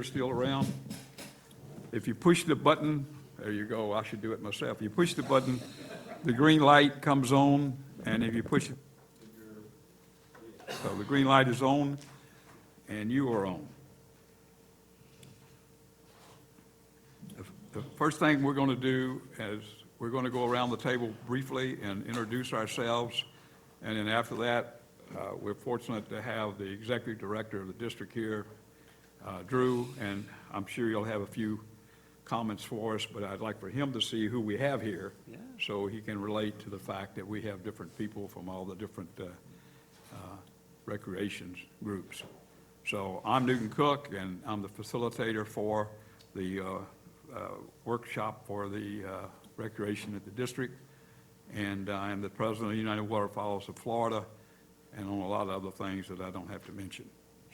facilitator still around? If you push the button, there you go, I should do it myself. You push the button, the green light comes on, and if you push it, so the green light is on, and you are on. The first thing we're going to do is we're going to go around the table briefly and introduce ourselves, and then after that, we're fortunate to have the executive director of the district here, Drew, and I'm sure you'll have a few comments for us, but I'd like for him to see who we have here, so he can relate to the fact that we have different people from all the different recreations groups. So I'm Newton Cook, and I'm the facilitator for the workshop for the recreation at the district, and I'm the president of the United Waterfowls of Florida, and on a lot of other things that I don't have to mention.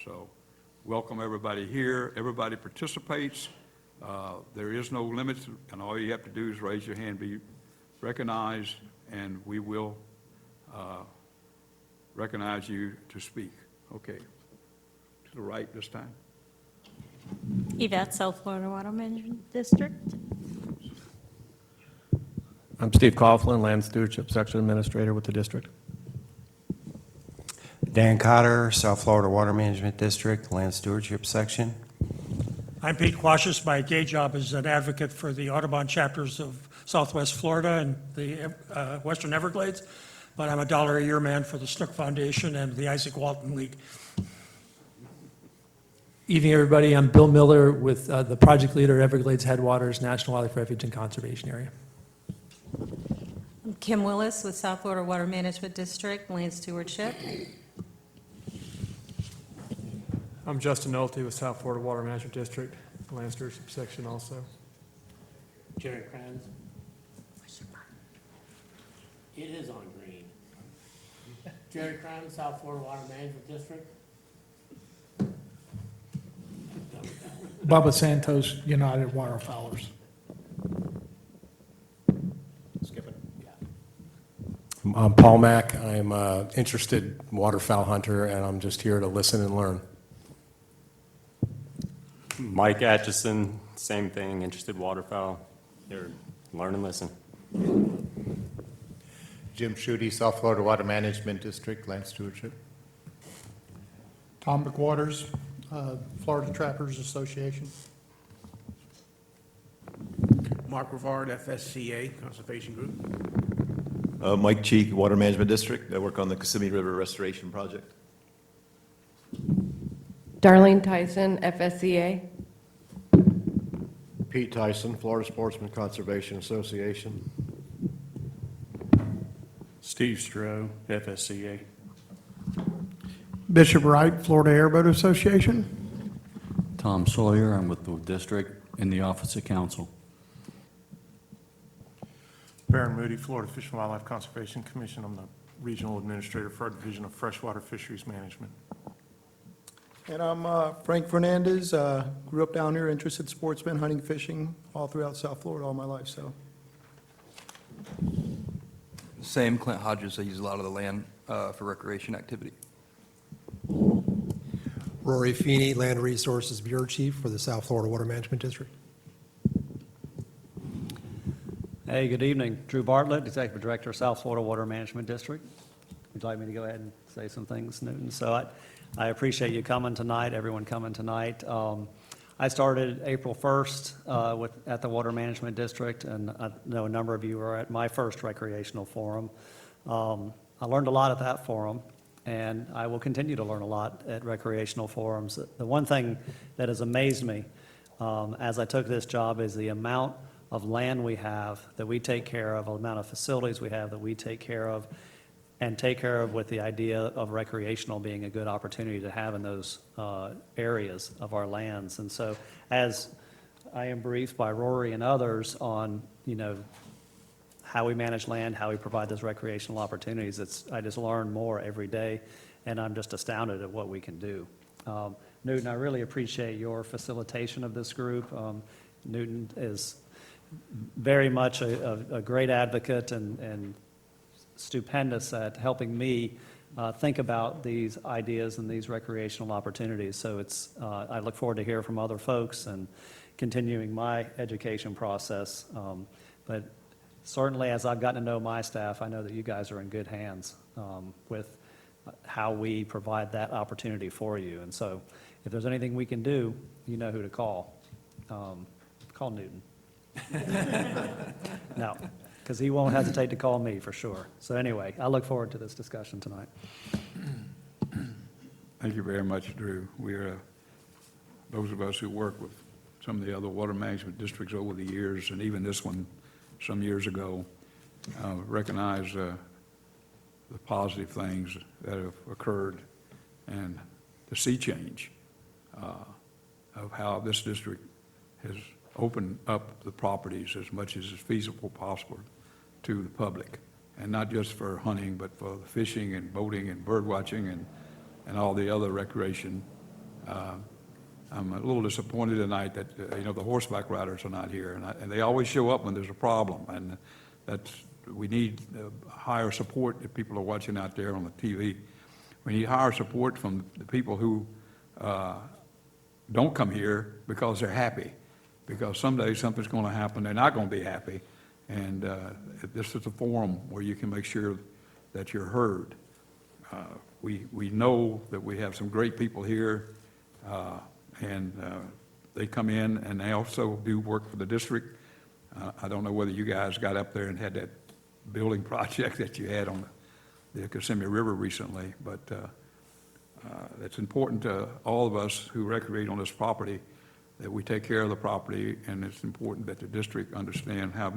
So welcome everybody here. Everybody participates. There is no limits, and all you have to do is raise your hand, be recognized, and we will recognize you to speak. Okay. To the right this time. Yvette, South Florida Water Management District. I'm Steve Coughlin, Land Stewardship Section Administrator with the district. Dan Cotter, South Florida Water Management District, Land Stewardship Section. I'm Pete Quashis. My day job is an advocate for the Audubon chapters of Southwest Florida and the Western Everglades, but I'm a $1 a year man for the Snook Foundation and the Isaac Walton League. Evening, everybody. I'm Bill Miller with the project leader, Everglades Headwaters National Wildlife Refuge and Conservation Area. I'm Kim Willis with South Florida Water Management District, Land Stewardship. I'm Justin Nolte with South Florida Water Management District, Land Stewardship Section also. Jerry Kranz. It is on green. Jerry Kranz, South Florida Water Management District. Bubba Santos, United Waterfowlers. Skip it. Yeah. I'm Paul Mack. I'm an interested waterfowl hunter, and I'm just here to listen and learn. Mike Atchison, same thing, interested waterfowl. Here, learn and listen. Jim Schutte, South Florida Water Management District, Land Stewardship. Tom McWaters, Florida Trappers Association. Mark Rivard, FSCA, Conservation Group. Mike Cheek, Water Management District. I work on the Kissimmee River Restoration Project. Darlene Tyson, FSCA. Pete Tyson, Florida Sportsman Conservation Association. Steve Stroh, FSCA. Bishop Wright, Florida Airboat Association. Tom Sawyer, I'm with the district in the Office of Counsel. Baron Moody, Florida Fish and Wildlife Conservation Commission. I'm the Regional Administrator for our Division of Freshwater Fisheries Management. And I'm Frank Fernandez, grew up down here, interested sportsman, hunting, fishing, all throughout South Florida all my life, so. Same, Clint Hodges. I use a lot of the land for recreation activity. Rory Feeney, Land Resources Bureau Chief for the South Florida Water Management District. Hey, good evening. Drew Bartlett, Executive Director, South Florida Water Management District. Would you like me to go ahead and say some things, Newton? So I appreciate you coming tonight, everyone coming tonight. I started April 1st at the Water Management District, and I know a number of you were at my first recreational forum. I learned a lot at that forum, and I will continue to learn a lot at recreational forums. The one thing that has amazed me as I took this job is the amount of land we have that we take care of, the amount of facilities we have that we take care of, and take care of with the idea of recreational being a good opportunity to have in those areas of our lands. And so as I am briefed by Rory and others on, how we manage land, how we provide those recreational opportunities, I just learn more every day, and I'm just astounded at what we can do. Newton, I really appreciate your facilitation of this group. Newton is very much a great advocate and stupendous at helping me think about these ideas and these recreational opportunities. So I look forward to hear from other folks and continuing my education process. But certainly, as I've gotten to know my staff, I know that you guys are in good hands with how we provide that opportunity for you. And so if there's anything we can do, you know who to call. Call Newton. No, because he won't hesitate to call me for sure. So anyway, I look forward to this discussion tonight. Thank you very much, Drew. Those of us who work with some of the other water management districts over the years, and even this one some years ago, recognize the positive things that have occurred and the sea change of how this district has opened up the properties as much as is feasible possible to the public, and not just for hunting, but for the fishing and boating and bird watching and all the other recreation. I'm a little disappointed tonight that, the horseback riders are not here, and they always show up when there's a problem, and we need higher support if people are watching out there on the TV. We need higher support from the people who don't come here because they're happy, because someday something's going to happen, they're not going to be happy, and this is a forum where you can make sure that you're heard. We know that we have some great people here, and they come in and they also do work for the district. I don't know whether you guys got up there and had that building project that you had on the Kissimmee River recently, but it's important to all of us who recreate on this property that we take care of the property, and it's important that the district understand how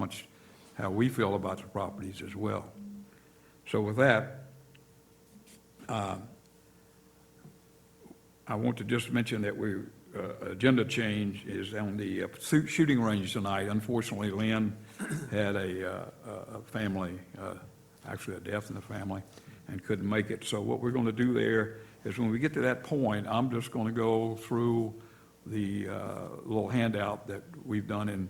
we feel about the properties as well. So with that, I want to just mention that agenda change is on the shooting range tonight. Unfortunately, Lynn had a family, actually a death in the family, and couldn't make it. So what we're going to do there is when we get to that point, I'm just going to go through the little handout that we've done in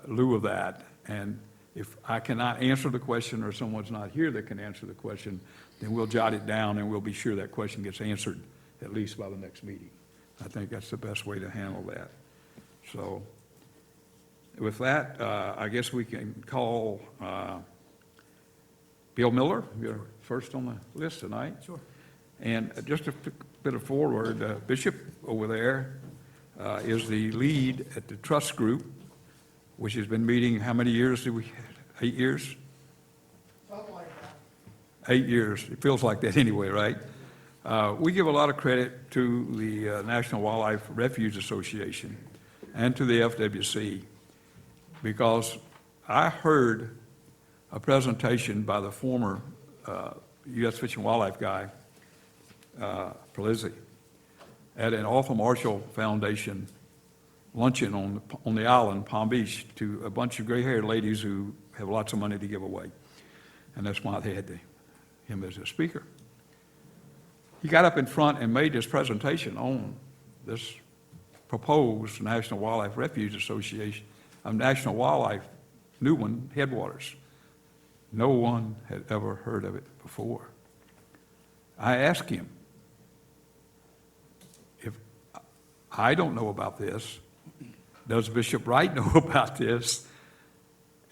lieu of that. And if I cannot answer the question or someone's not here that can answer the question, then we'll jot it down and we'll be sure that question gets answered at least by the next meeting. I think that's the best way to handle that. So with that, I guess we can call Bill Miller. You're first on the list tonight. Sure. And just a bit of forward, Bishop over there is the lead at the trust group, which has been meeting, how many years did we, 8 years? Something like that. 8 years. It feels like that anyway, right? We give a lot of credit to the National Wildlife Refuge Association and to the FWC, because I heard a presentation by the former U.S. Fish and Wildlife guy, Pelizzi, at an Arthur Marshall Foundation luncheon on the island, Palm Beach, to a bunch of gray-haired ladies who have lots of money to give away. And that's why they had him as a speaker. He got up in front and made this presentation on this proposed National Wildlife Refuge Association, National Wildlife, new one, Headwaters. No one had ever heard of it before. I asked him, if I don't know about this, does Bishop Wright know about this?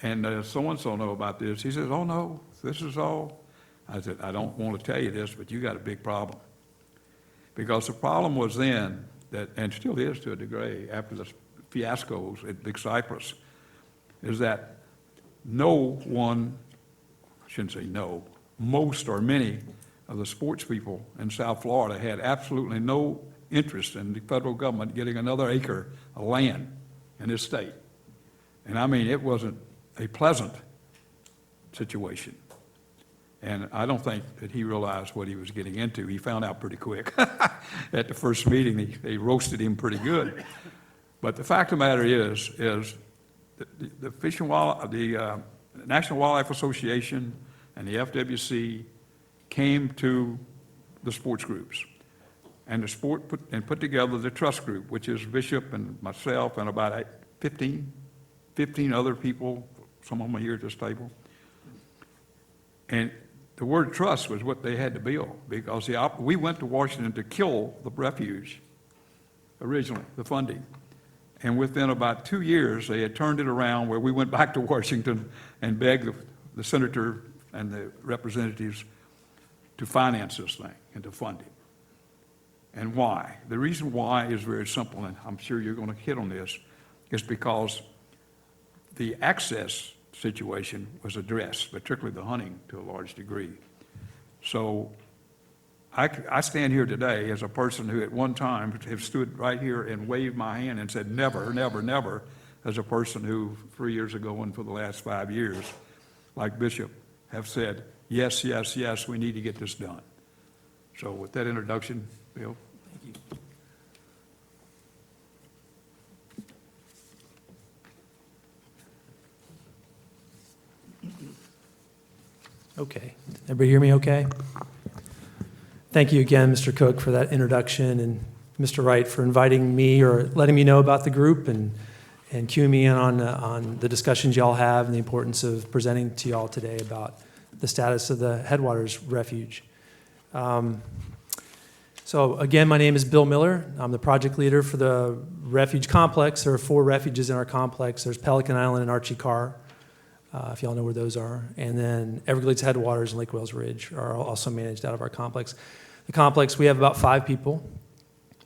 And does so-and-so know about this? He says, oh no, this is all. I said, I don't want to tell you this, but you got a big problem. Because the problem was then, and still is to a degree after the fiascos at Big Cypress, is that no one, I shouldn't say no, most or many of the sports people in South Florida had absolutely no interest in the federal government getting another acre of land in this state. And I mean, it wasn't a pleasant situation. And I don't think that he realized what he was getting into. He found out pretty quick. At the first meeting, they roasted him pretty good. But the fact of the matter is the Fish and the National Wildlife Association and the FWC came to the sports groups. And the sport put together the trust group, which is Bishop and myself and about 15 other people, some of them are here at this table. And the word trust was what they had to build, because we went to Washington to kill the refuge originally, the funding. And within about 2 years, they had turned it around where we went back to Washington and begged the senator and the representatives to finance this thing and to fund it. And why? The reason why is very simple, and I'm sure you're going to hit on this, is because the access situation was addressed, particularly the hunting to a large degree. So I stand here today as a person who at one time have stood right here and waved my hand and said never, never, never, as a person who 3 years ago and for the last 5 years, like Bishop, have said, yes, yes, yes, we need to get this done. So with that introduction, Bill. Thank you. Okay. Everybody hear me okay? Thank you again, Mr. Cook, for that introduction, and Mr. Wright for inviting me or letting me know about the group and cueing me in on the discussions y'all have and the importance of presenting to y'all today about the status of the Headwaters Refuge. So again, my name is Bill Miller. I'm the project leader for the refuge complex. There are 4 refuges in our complex. There's Pelican Island and Archie Carr, if y'all know where those are. And then Everglades Headwaters and Lake Wales Ridge are also managed out of our complex. The complex, we have about 5 people.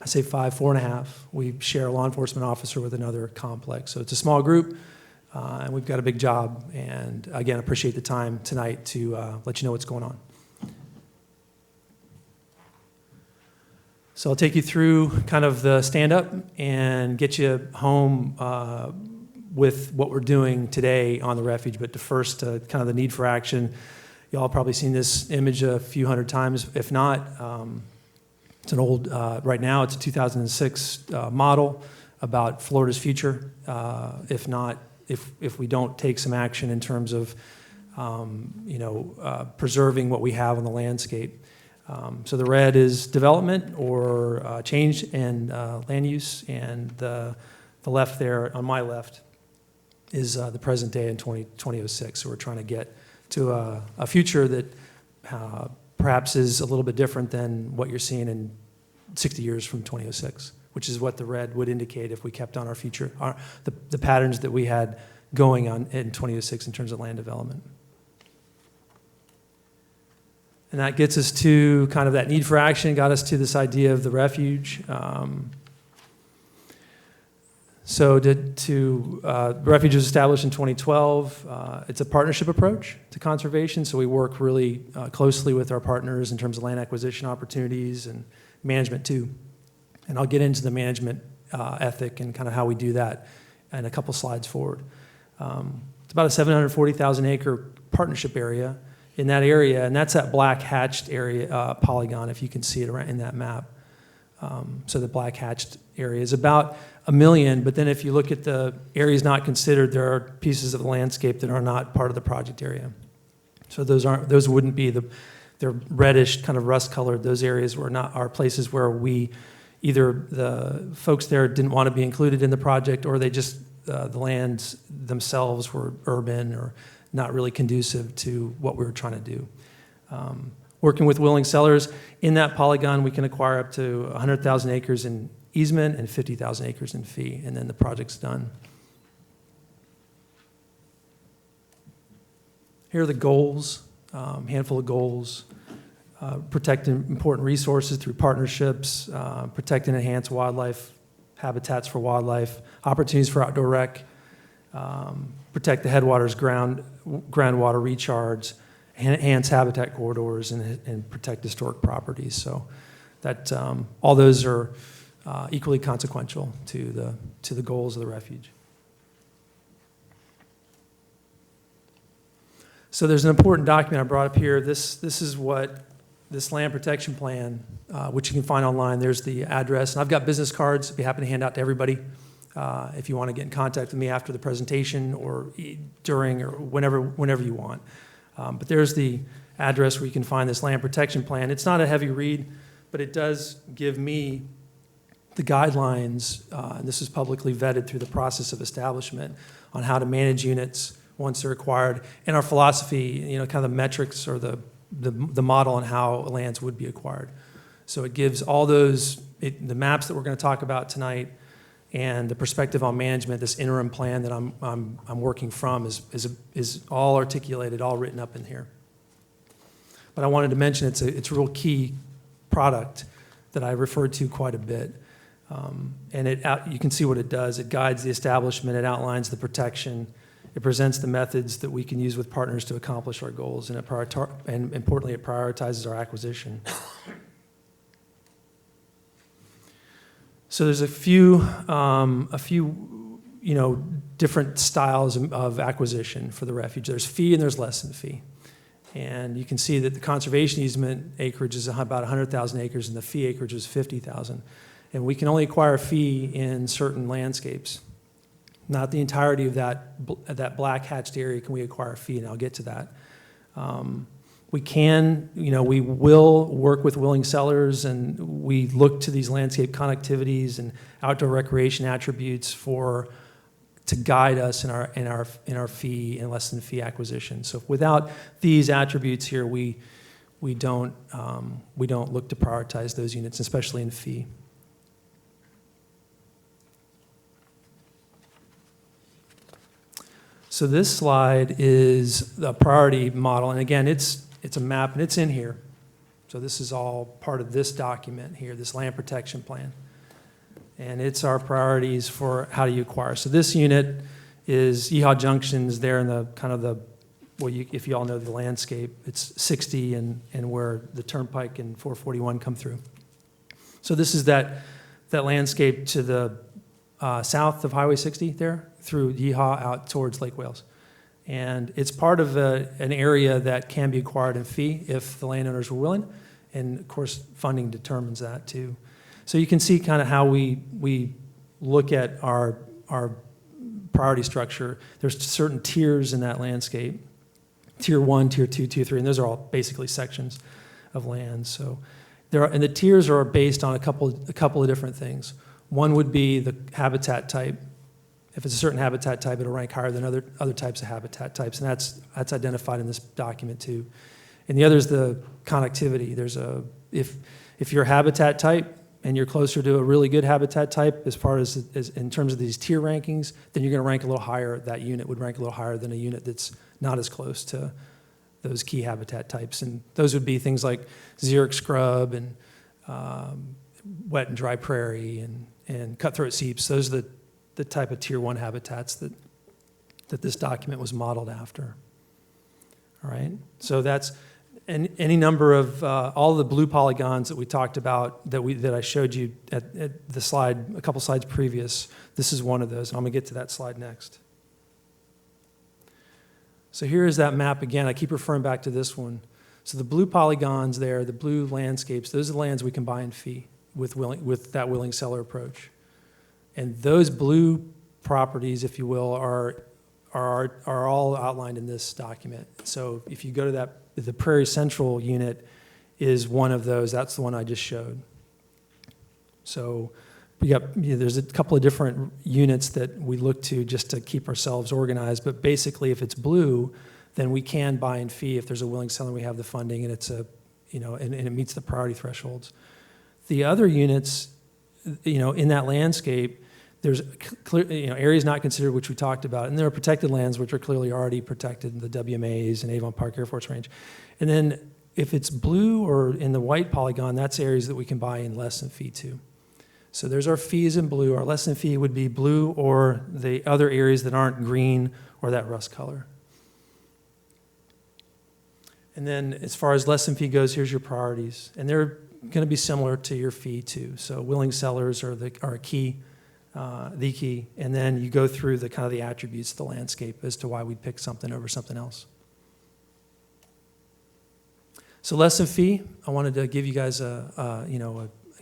I say 5, 4.5. We share a law enforcement officer with another complex. So it's a small group, and we've got a big job. And again, appreciate the time tonight to let you know what's going on. So I'll take you through kind of the stand-up and get you home with what we're doing today on the refuge. But first, kind of the need for action. Y'all probably seen this image a few hundred times. If not, it's an old, right now it's a 2006 model about Florida's future. If not, if we don't take some action in terms of, preserving what we have on the landscape. So the red is development or change in land use, and the left there, on my left, is the present day in 2006. So we're trying to get to a future that perhaps is a little bit different than what you're seeing in 60 years from 2006, which is what the red would indicate if we kept on our future, the patterns that we had going on in 2006 in terms of land development. And that gets us to kind of that need for action, got us to this idea of the refuge. So the refuge was established in 2012. It's a partnership approach to conservation, so we work really closely with our partners in terms of land acquisition opportunities and management too. And I'll get into the management ethic and kind of how we do that in a couple slides forward. It's about a 740,000 acre partnership area in that area, and that's that black hatched area polygon, if you can see it around in that map. So the black hatched area is about 1 million, but then if you look at the areas not considered, there are pieces of the landscape that are not part of the project area. So those wouldn't be they're reddish, kind of rust colored. Those areas are places where either the folks there didn't want to be included in the project, or they just, the lands themselves were urban or not really conducive to what we were trying to do. Working with willing sellers, in that polygon we can acquire up to 100,000 acres in easement and 50,000 acres in fee, and then the project's done. Here are the goals, handful of goals. Protect important resources through partnerships, protect and enhance wildlife, habitats for wildlife, opportunities for outdoor rec, protect the headwaters groundwater recharge, enhance habitat corridors, and protect historic properties. So that all those are equally consequential to the goals of the refuge. So there's an important document I brought up here. This is what this land protection plan, which you can find online. There's the address, and I've got business cards. I'd be happy to hand out to everybody. If you want to get in contact with me after the presentation or during or whenever you want. But there's the address where you can find this land protection plan. It's not a heavy read, but it does give me the guidelines, and this is publicly vetted through the process of establishment, on how to manage units once they're acquired. And our philosophy, kind of the metrics or the the model on how lands would be acquired. So it gives all those, the maps that we're going to talk about tonight and the perspective on management, this interim plan that I'm working from is all articulated, all written up in here. But I wanted to mention it's a real key product that I referred to quite a bit. And you can see what it does. It guides the establishment, it outlines the protection, it presents the methods that we can use with partners to accomplish our goals, and importantly, it prioritizes our acquisition. So there's a few different styles of acquisition for the refuge. There's fee and there's less than fee. And you can see that the conservation easement acreage is about 100,000 acres and the fee acreage is 50,000. And we can only acquire a fee in certain landscapes. Not the entirety of that black hatched area can we acquire a fee, and I'll get to that. We will work with willing sellers, and we look to these landscape connectivities and outdoor recreation attributes to guide us in our fee and less than fee acquisition. So without these attributes here, we don't look to prioritize those units, especially in fee. So this slide is the priority model, and again, it's a map and it's in here. So this is all part of this document here, this land protection plan. And it's our priorities for how do you acquire. So this unit is Yeehaw Junction's there in the kind of the, if you all know the landscape, it's 60 and where the Turnpike and 441 come through. So this is that landscape to the south of Highway 60 there, through Yeehaw out towards Lake Wales. And it's part of an area that can be acquired in fee if the landowners were willing. And of course, funding determines that too. So you can see kind of how we look at our priority structure. There's certain tiers in that landscape. Tier 1, Tier 2, Tier 3, and those are all basically sections of land. So and the tiers are based on a couple of different things. One would be the habitat type. If it's a certain habitat type, it'll rank higher than other types of habitat types, and that's identified in this document too. And the other is the connectivity. If you're a habitat type and you're closer to a really good habitat type as far as in terms of these tier rankings, then you're going to rank a little higher. That unit would rank a little higher than a unit that's not as close to those key habitat types. And those would be things like xeric scrub and wet and dry prairie and cutthroat seeps. Those are the type of tier 1 habitats that this document was modeled after. All right, so that's any number of all the blue polygons that we talked about that I showed you at the slide, a couple slides previous. This is one of those, and I'm gonna get to that slide next. So here is that map again. I keep referring back to this one. So the blue polygons there, the blue landscapes, those are the lands we can buy in fee with that willing seller approach. And those blue properties, if you will, are all outlined in this document. So if you go to the Prairie Central unit is one of those. That's the one I just showed. So there's a couple of different units that we look to just to keep ourselves organized. But basically, if it's blue, then we can buy in fee if there's a willing seller. We have the funding, and it's and it meets the priority thresholds. The other units, in that landscape, there's clear, areas not considered, which we talked about, and there are protected lands which are clearly already protected in the WMAs and Avon Park Air Force Range. And then if it's blue or in the white polygon, that's areas that we can buy in less than fee too. So there's our fees in blue. Our less than fee would be blue or the other areas that aren't green or that rust color. And then as far as less than fee goes, here's your priorities. And they're going to be similar to your fee too. So willing sellers are a key. The key, and then you go through the kind of the attributes of the landscape as to why we'd pick something over something else. So less than fee, I wanted to give you guys a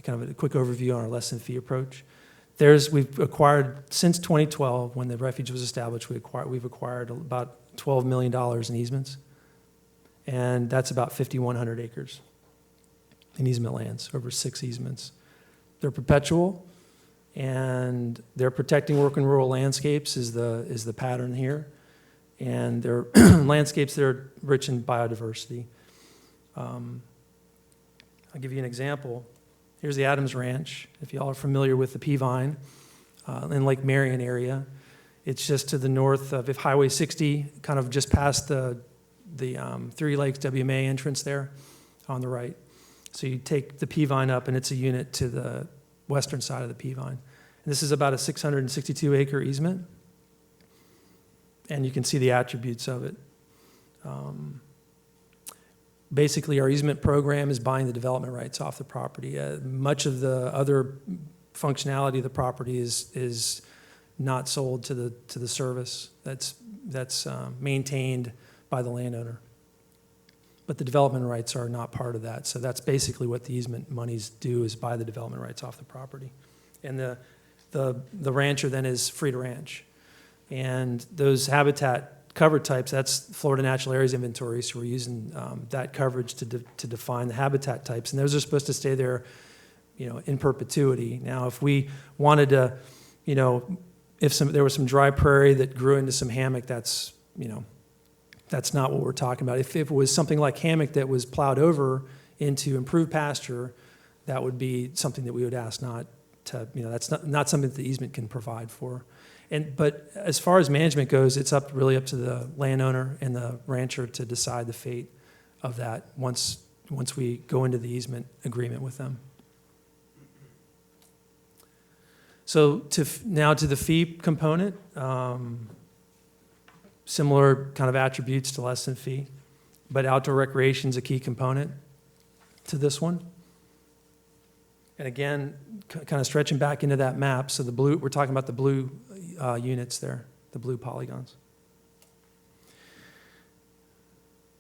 kind of a quick overview on our less than fee approach. We've acquired since 2012, when the refuge was established, we've acquired about $12 million in easements, and that's about 5,100 acres in easement lands, over 6 easements. They're perpetual. And they're protecting working rural landscapes is the pattern here. And they're landscapes that are rich in biodiversity. I'll give you an example. Here's the Adams Ranch, if y'all are familiar with the Peavine in Lake Marion area. It's just to the north of Highway 60, kind of just past the Three Lakes WMA entrance there on the right. So you take the Peavine up, and it's a unit to the western side of the Peavine. And this is about a 662-acre easement, and you can see the attributes of it. Basically, our easement program is buying the development rights off the property. Much of the other functionality of the property is not sold to the service. That's maintained by the landowner. But the development rights are not part of that. So that's basically what the easement monies do, is buy the development rights off the property. And the rancher then is free to ranch. And those habitat cover types, that's Florida Natural Areas Inventory, so we're using that coverage to define the habitat types. And those are supposed to stay there, in perpetuity. Now, if we wanted to, if there was some dry prairie that grew into some hammock, that's not what we're talking about. If it was something like hammock that was plowed over into improved pasture, that would be something that we would ask not to, that's not something that the easement can provide for. But as far as management goes, it's really up to the landowner and the rancher to decide the fate of that once we go into the easement agreement with them. So now to the fee component, similar kind of attributes to less than fee, but outdoor recreation is a key component to this one. And again, kind of stretching back into that map, so the blue, we're talking about the blue units there, the blue polygons.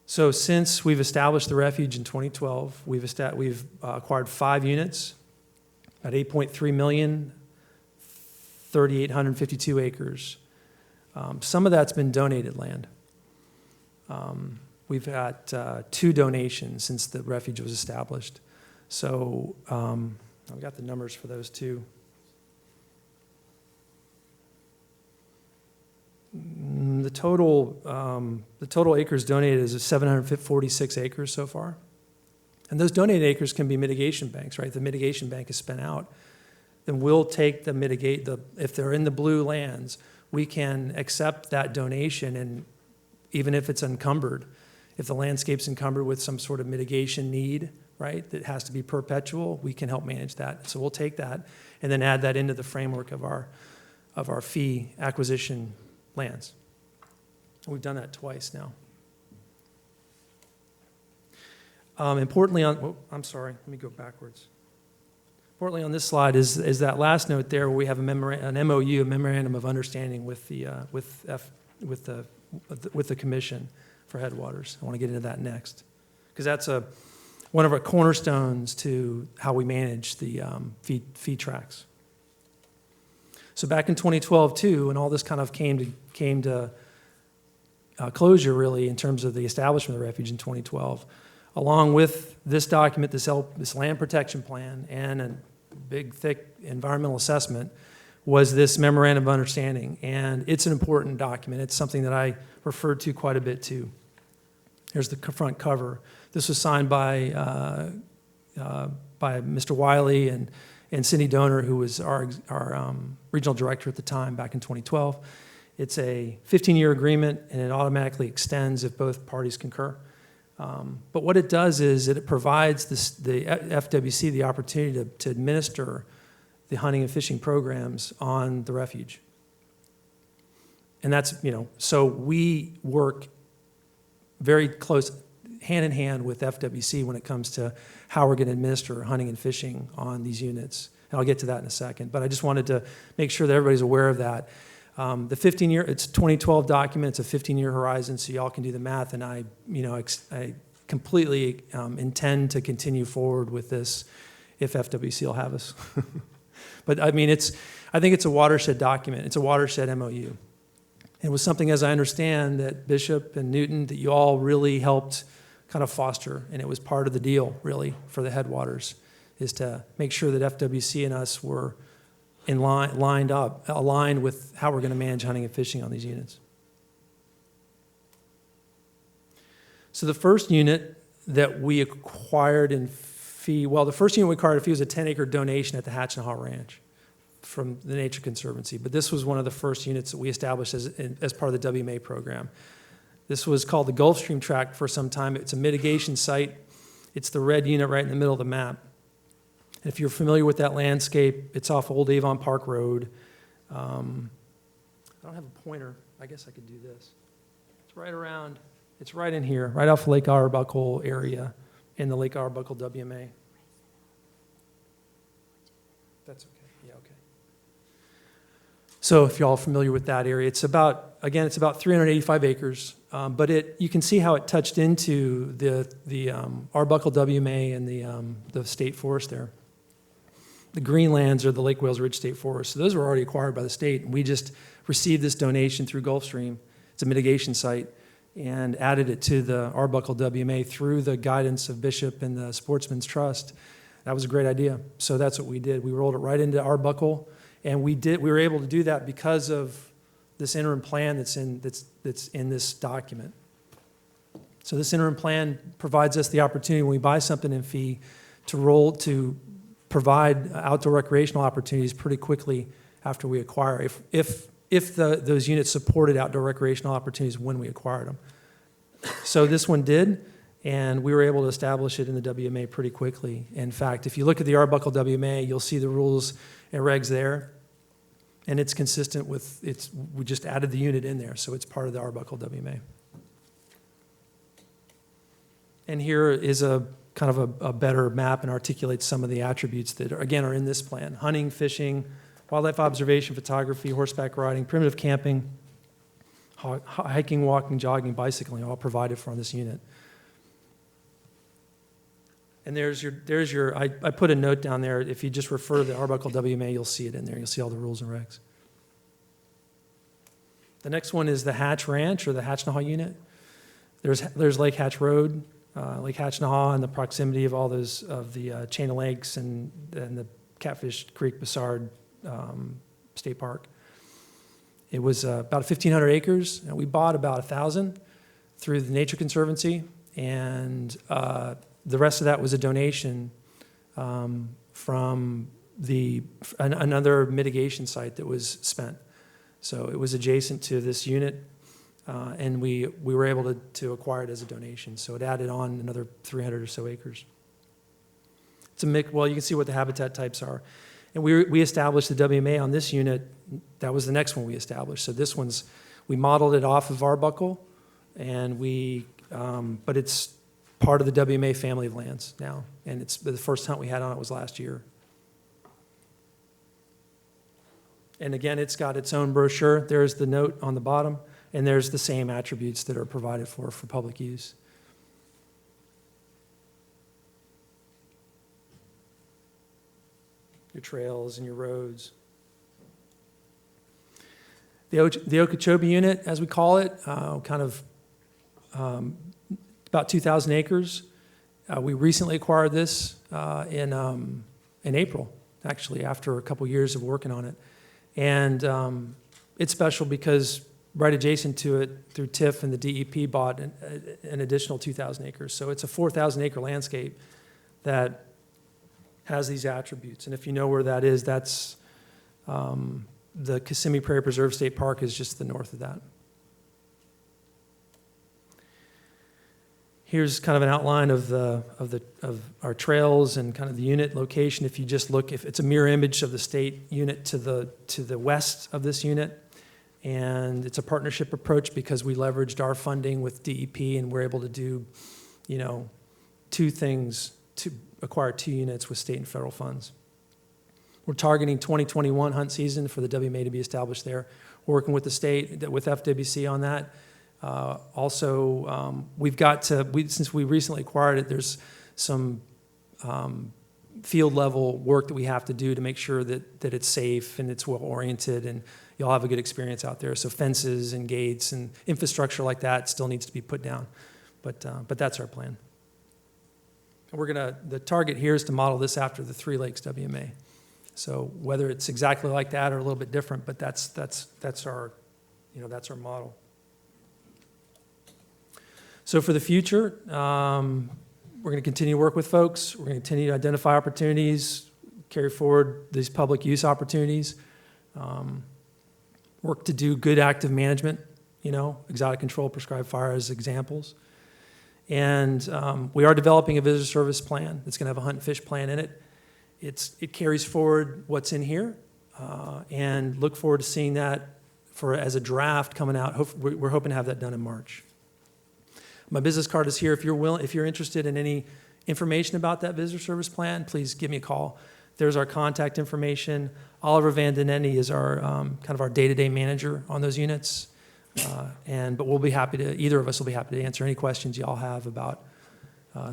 So since we've established the refuge in 2012, we've acquired 5 units at 8.3 million, 3,852 acres. Some of that's been donated land. We've got 2 donations since the refuge was established. So I've got the numbers for those 2. The total acres donated is 746 acres so far. And those donated acres can be mitigation banks, right? The mitigation bank is spent out. Then we'll take if they're in the blue lands, we can accept that donation, and even if it's encumbered, if the landscape's encumbered with some sort of mitigation need, right, that has to be perpetual, we can help manage that. So we'll take that and then add that into the framework of our fee acquisition lands. We've done that twice now. Importantly I'm sorry, let me go backwards. Importantly on this slide is that last note there where we have an MOU, a memorandum of understanding with the commission for Headwaters. I want to get into that next, because that's one of our cornerstones to how we manage the fee tracks. So back in 2012 too, and all this kind of came to closure really in terms of the establishment of the refuge in 2012, along with this document, this land protection plan, and a big, thick environmental assessment, was this memorandum of understanding. And it's an important document. It's something that I referred to quite a bit too. Here's the front cover. This was signed by Mr. Wiley and Cindy Donor, who was our regional director at the time back in 2012. It's a 15-year agreement, and it automatically extends if both parties concur. But what it does is it provides the FWC the opportunity to administer the hunting and fishing programs on the refuge. And that's, so we work very close, hand in hand with FWC when it comes to how we're going to administer hunting and fishing on these units. And I'll get to that in a second. But I just wanted to make sure that everybody's aware of that. The 15-year, it's a 2012 document, it's a 15-year horizon, so y'all can do the math, and I completely intend to continue forward with this if FWC will have us. But I mean, I think it's a watershed document. It's a watershed MOU. It was something, as I understand, that Bishop and Newton, that you all really helped kind of foster, and it was part of the deal, really, for the Headwaters, is to make sure that FWC and us were aligned with how we're going to manage hunting and fishing on these units. So the first unit that we acquired in fee, well, the first unit we acquired in fee was a 10-acre donation at the Hatch and Haw Ranch from the Nature Conservancy. But this was one of the first units that we established as part of the WMA program. This was called the Gulfstream Tract for some time. It's a mitigation site. It's the red unit right in the middle of the map. And if you're familiar with that landscape, it's off Old Avon Park Road. I don't have a pointer. I guess I could do this. It's right around, it's right in here, right off Lake Arbuckle area in the Lake Arbuckle WMA. That's okay. Yeah, okay. So if y'all are familiar with that area, it's about, again, it's about 385 acres, but you can see how it touched into the Arbuckle WMA and the state forest there. The greenlands are the Lake Wales Ridge State Forest. So those were already acquired by the state, and we just received this donation through Gulfstream. It's a mitigation site, and added it to the Arbuckle WMA through the guidance of Bishop and the Sportsman's Trust. That was a great idea. So that's what we did. We rolled it right into Arbuckle, and we were able to do that because of this interim plan that's in this document. So this interim plan provides us the opportunity when we buy something in fee to provide outdoor recreational opportunities pretty quickly after we acquire, if those units supported outdoor recreational opportunities when we acquired them. So this one did, and we were able to establish it in the WMA pretty quickly. In fact, if you look at the Arbuckle WMA, you'll see the rules and regs there, and it's consistent with, we just added the unit in there, so it's part of the Arbuckle WMA. And here is a kind of a better map and articulates some of the attributes that, again, are in this plan. Hunting, fishing, wildlife observation, photography, horseback riding, primitive camping, hiking, walking, jogging, bicycling, all provided for on this unit. And there's your, I put a note down there. If you just refer to the Arbuckle WMA, you'll see it in there. You'll see all the rules and regs. The next one is the Hatch Ranch, or the Hatch and Haw unit. There's Lake Hatch Road, Lake Hatch and Haw, and the proximity of all those, of the chain of lakes and the Catfish Creek Bassard State Park. It was about 1,500 acres, and we bought about 1,000 through the Nature Conservancy, and the rest of that was a donation from another mitigation site that was spent. So it was adjacent to this unit, and we were able to acquire it as a donation. So it added on another 300 or so acres. It's a mix. Well, you can see what the habitat types are. And we established the WMA on this unit. That was the next one we established. So this one's, we modeled it off of Arbuckle, and but it's part of the WMA family of lands now. And it's the first hunt we had on it was last year. And again, it's got its own brochure. There's the note on the bottom, and there's the same attributes that are provided for public use. Your trails and your roads. The Okeechobee unit, as we call it, about 2,000 acres. We recently acquired this in April, actually, after a couple years of working on it. And it's special because right adjacent to it, through TIF and the DEP, bought an additional 2,000 acres. So it's a 4,000 acre landscape that has these attributes. And if you know where that is, that's the Kissimmee Prairie Preserve State Park is just to the north of that. Here's kind of an outline of our trails and kind of the unit location. If you just look, if it's a mirror image of the state unit to the west of this unit, and it's a partnership approach because we leveraged our funding with DEP, and we're able to do, two things to acquire 2 units with state and federal funds. We're targeting 2021 hunt season for the WMA to be established there. We're working with the state, with FWC on that. We've got since we recently acquired it, there's some field level work that we have to do to make sure that it's safe and it's well oriented and you'll have a good experience out there. So fences and gates and infrastructure like that still needs to be put down, but that's our plan. The target here is to model this after the Three Lakes WMA. So whether it's exactly like that or a little bit different, but that's our model. So for the future, we're going to continue to work with folks. We're going to continue to identify opportunities, carry forward these public use opportunities, work to do good active management, exotic control, prescribed fire as examples. And we are developing a visitor service plan that's going to have a hunt and fish plan in it. It carries forward what's in here, and look forward to seeing that as a draft coming out. We're hoping to have that done in March. My business card is here. If you're interested in any information about that visitor service plan, please give me a call. There's our contact information. Oliver Van Den Ende is our kind of our day-to-day manager on those units. But we'll be happy to, either of us will be happy to answer any questions y'all have about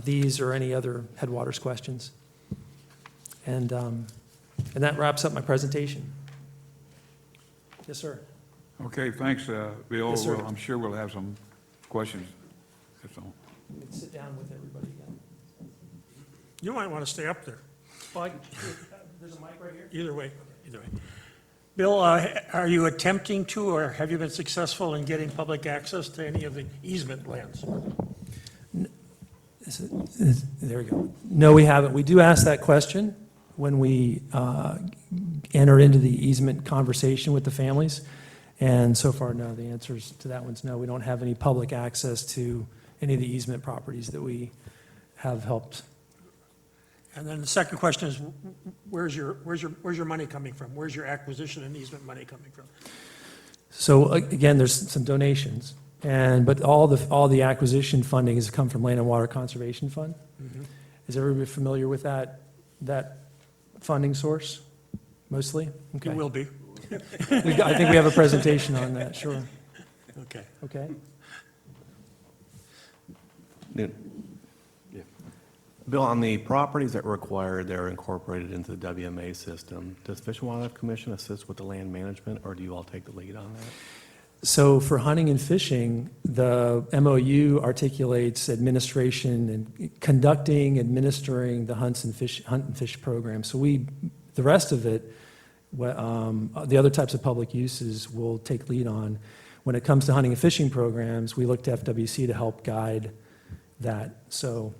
these or any other Headwaters questions. And that wraps up my presentation. Yes, sir. Okay, thanks, Bill. Yes, sir. I'm sure we'll have some questions. That's all. You can sit down with everybody again. You might want to stay up there. Well, there's a mic right here. Either way. Bill, are you attempting to, or have you been successful in getting public access to any of the easement lands? There we go. No, we haven't. We do ask that question when we enter into the easement conversation with the families. And so far, no, the answers to that one's no. We don't have any public access to any of the easement properties that we have helped. And then the second question is, where's your money coming from? Where's your acquisition and easement money coming from? So again, there's some donations, but all the acquisition funding has come from Land and Water Conservation Fund. Mm-hmm. Is everybody familiar with that funding source, mostly? Okay. You will be. I think we have a presentation on that, sure. Okay. Okay. Bill, on the properties that were acquired, they're incorporated into the WMA system. Does Fish and Wildlife Commission assist with the land management, or do you all take the lead on that? So for hunting and fishing, the MOU articulates administration and conducting, administering the hunt and fish program. So the rest of it, the other types of public uses will take lead on. When it comes to hunting and fishing programs, we look to FWC to help guide that. So,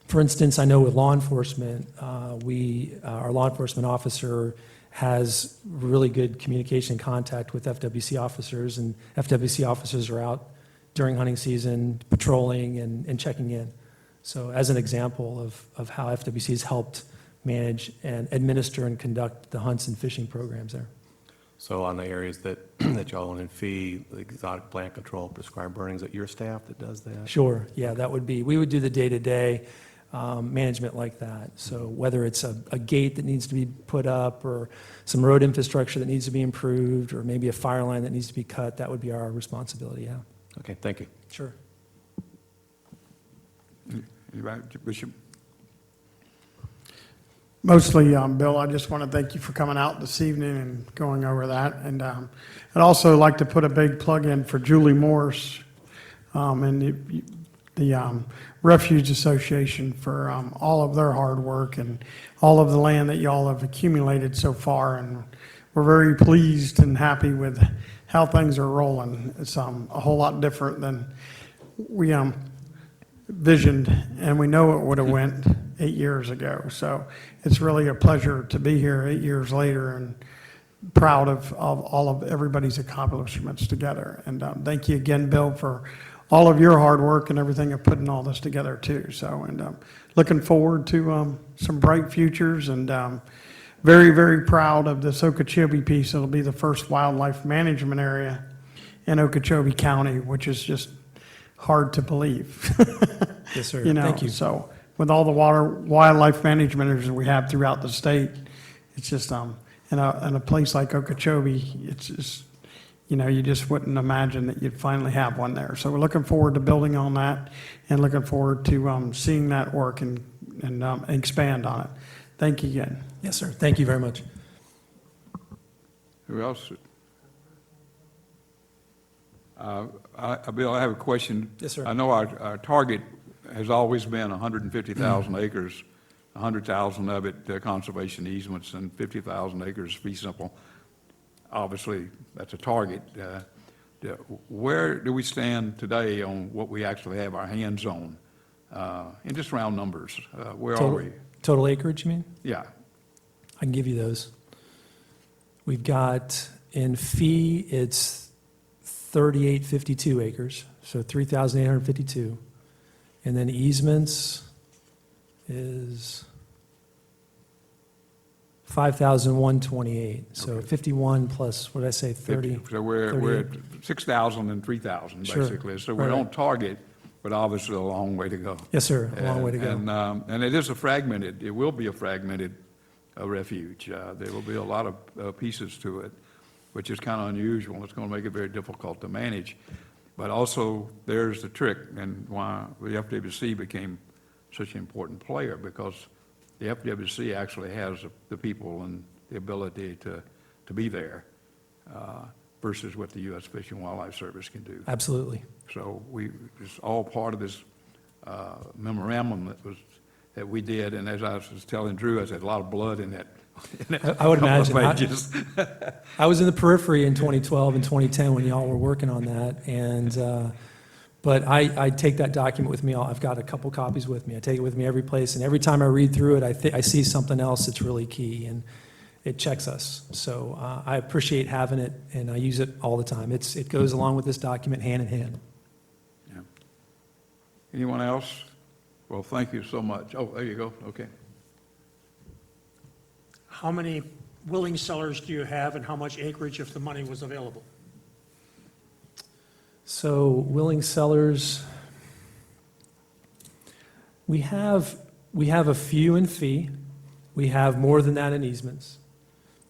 for instance, I know with law enforcement, our law enforcement officer has really good communication and contact with FWC officers, and FWC officers are out during hunting season patrolling and checking in. So as an example of how FWC has helped manage and administer and conduct the hunts and fishing programs there. So on the areas that y'all own and fee, the exotic plant control, prescribed burning, is it your staff that does that? Sure, yeah, we would do the day-to-day management like that. So whether it's a gate that needs to be put up or some road infrastructure that needs to be improved or maybe a fire line that needs to be cut, that would be our responsibility, yeah. Okay, thank you. Sure. You right, Bishop? Mostly, Bill, I just want to thank you for coming out this evening and going over that. And I'd also like to put a big plug in for Julie Morse and the Refuge Association for all of their hard work and all of the land that y'all have accumulated so far. And we're very pleased and happy with how things are rolling. It's a whole lot different than we visioned, and we know it would have went 8 years ago. So it's really a pleasure to be here 8 years later and proud of all of everybody's accomplishments together. And thank you again, Bill, for all of your hard work and everything of putting all this together too. So, and looking forward to some bright futures, and very, very proud of this Okeechobee piece. It'll be the first wildlife management area in Okeechobee County, which is just hard to believe. Yes, sir. You know, Thank you. So with all the wildlife management we have throughout the state, it's just in a place like Okeechobee, it's just, you know, you just wouldn't imagine that you'd finally have one there. So we're looking forward to building on that and looking forward to seeing that work and expand on it. Thank you again. Yes, sir. Thank you very much. Who else? Bill, I have a question. Yes, sir. I know our target has always been 150,000 acres, 100,000 of it conservation easements, and 50,000 acres fee simple. Obviously, that's a target. Where do we stand today on what we actually have our hands on? In just round numbers, where are Total- we? Total acreage, you mean? Yeah, I can give you those. We've got, in fee, it's 3,852 acres, so 3,852. And then easements is 5,128. So 51 plus, what did I say, 30? so we're at 6,000 and 3,000, Sure. basically. So we're Right. on target, but obviously a long way to go. Yes, sir, a long way to go. And it is it will be a fragmented refuge. There will be a lot of pieces to it, which is kind of unusual. It's going to make it very difficult to manage. But also, there's the trick, and why the FWC became such an important player, because the FWC actually has the people and the ability to be there versus what the U.S. Fish and Wildlife Service can do. Absolutely. So it's all part of this memorandum that we did, and as I was telling Drew, I said, a lot of blood in that. I would imagine. Pages. I was in the periphery in 2012 and 2010 when y'all were working on that, and, but I take that document with me. I've got a couple copies with me. I take it with me every place, and every time I read through it, I see something else that's really key, and it checks us. So I appreciate having it, and I use it all the time. It goes along with this document hand in hand. Yeah. Anyone else? Well, thank you so much. Oh, there you go. Okay. How many willing sellers do you have, and how much acreage if the money was available? So willing sellers, we have a few in fee. We have more than that in easements.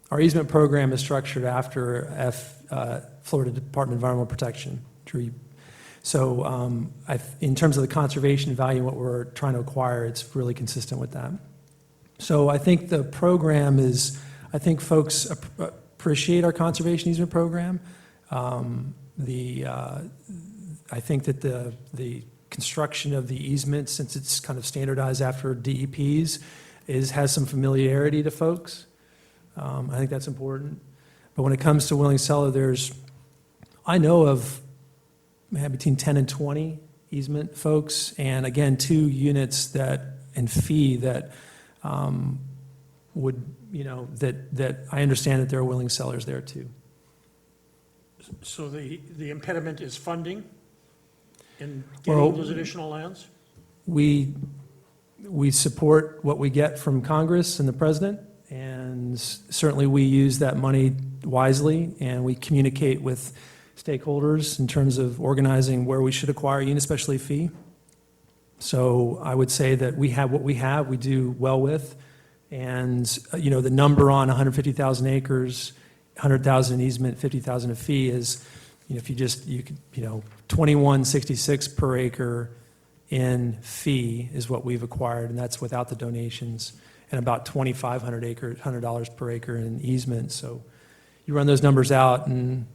Our easement program is structured after Florida Department of Environmental Protection. So in terms of the conservation value, what we're trying to acquire, it's really consistent with that. So I think the program is, I think folks appreciate our conservation easement program. I think that the construction of the easement, since it's kind of standardized after DEPs, has some familiarity to folks. I think that's important. But when it comes to willing seller, I know of between 10 and 20 easement folks, and again, 2 units that in fee that would, that I understand that there are willing sellers there too. So the impediment is funding in Well, getting those additional lands? We support what we get from Congress and the president, and certainly we use that money wisely, and we communicate with stakeholders in terms of organizing where we should acquire units, especially fee. So I would say that we have what we have, we do well with, and the number on 150,000 acres, 100,000 easement, 50,000 a fee is, if you could 2166 per acre in fee is what we've acquired, and that's without the donations, and about 2,500 acre, $100 per acre in easement. So you run those numbers out, and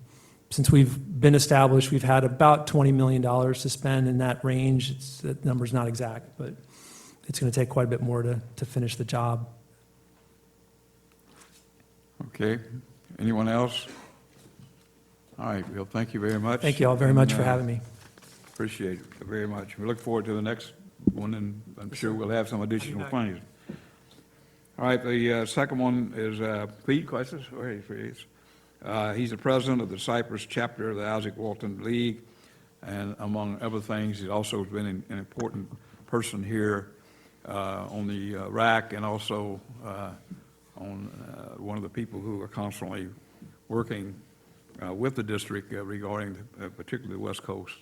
since we've been established, we've had about $20 million to spend in that range. That number's not exact, but it's going to take quite a bit more to finish the job. Okay. Anyone else? All right, Bill, thank you very much. Thank you all very much for having me. Appreciate it very much. We look forward to the next one, and I'm sure we'll have some additional things. All right, the second one is Pete Questions. He's the president of the Cypress chapter of the Isaac Walton League, and among other things, he's also been an important person here on the RAC, and also on one of the people who are constantly working with the district regarding particularly the West Coast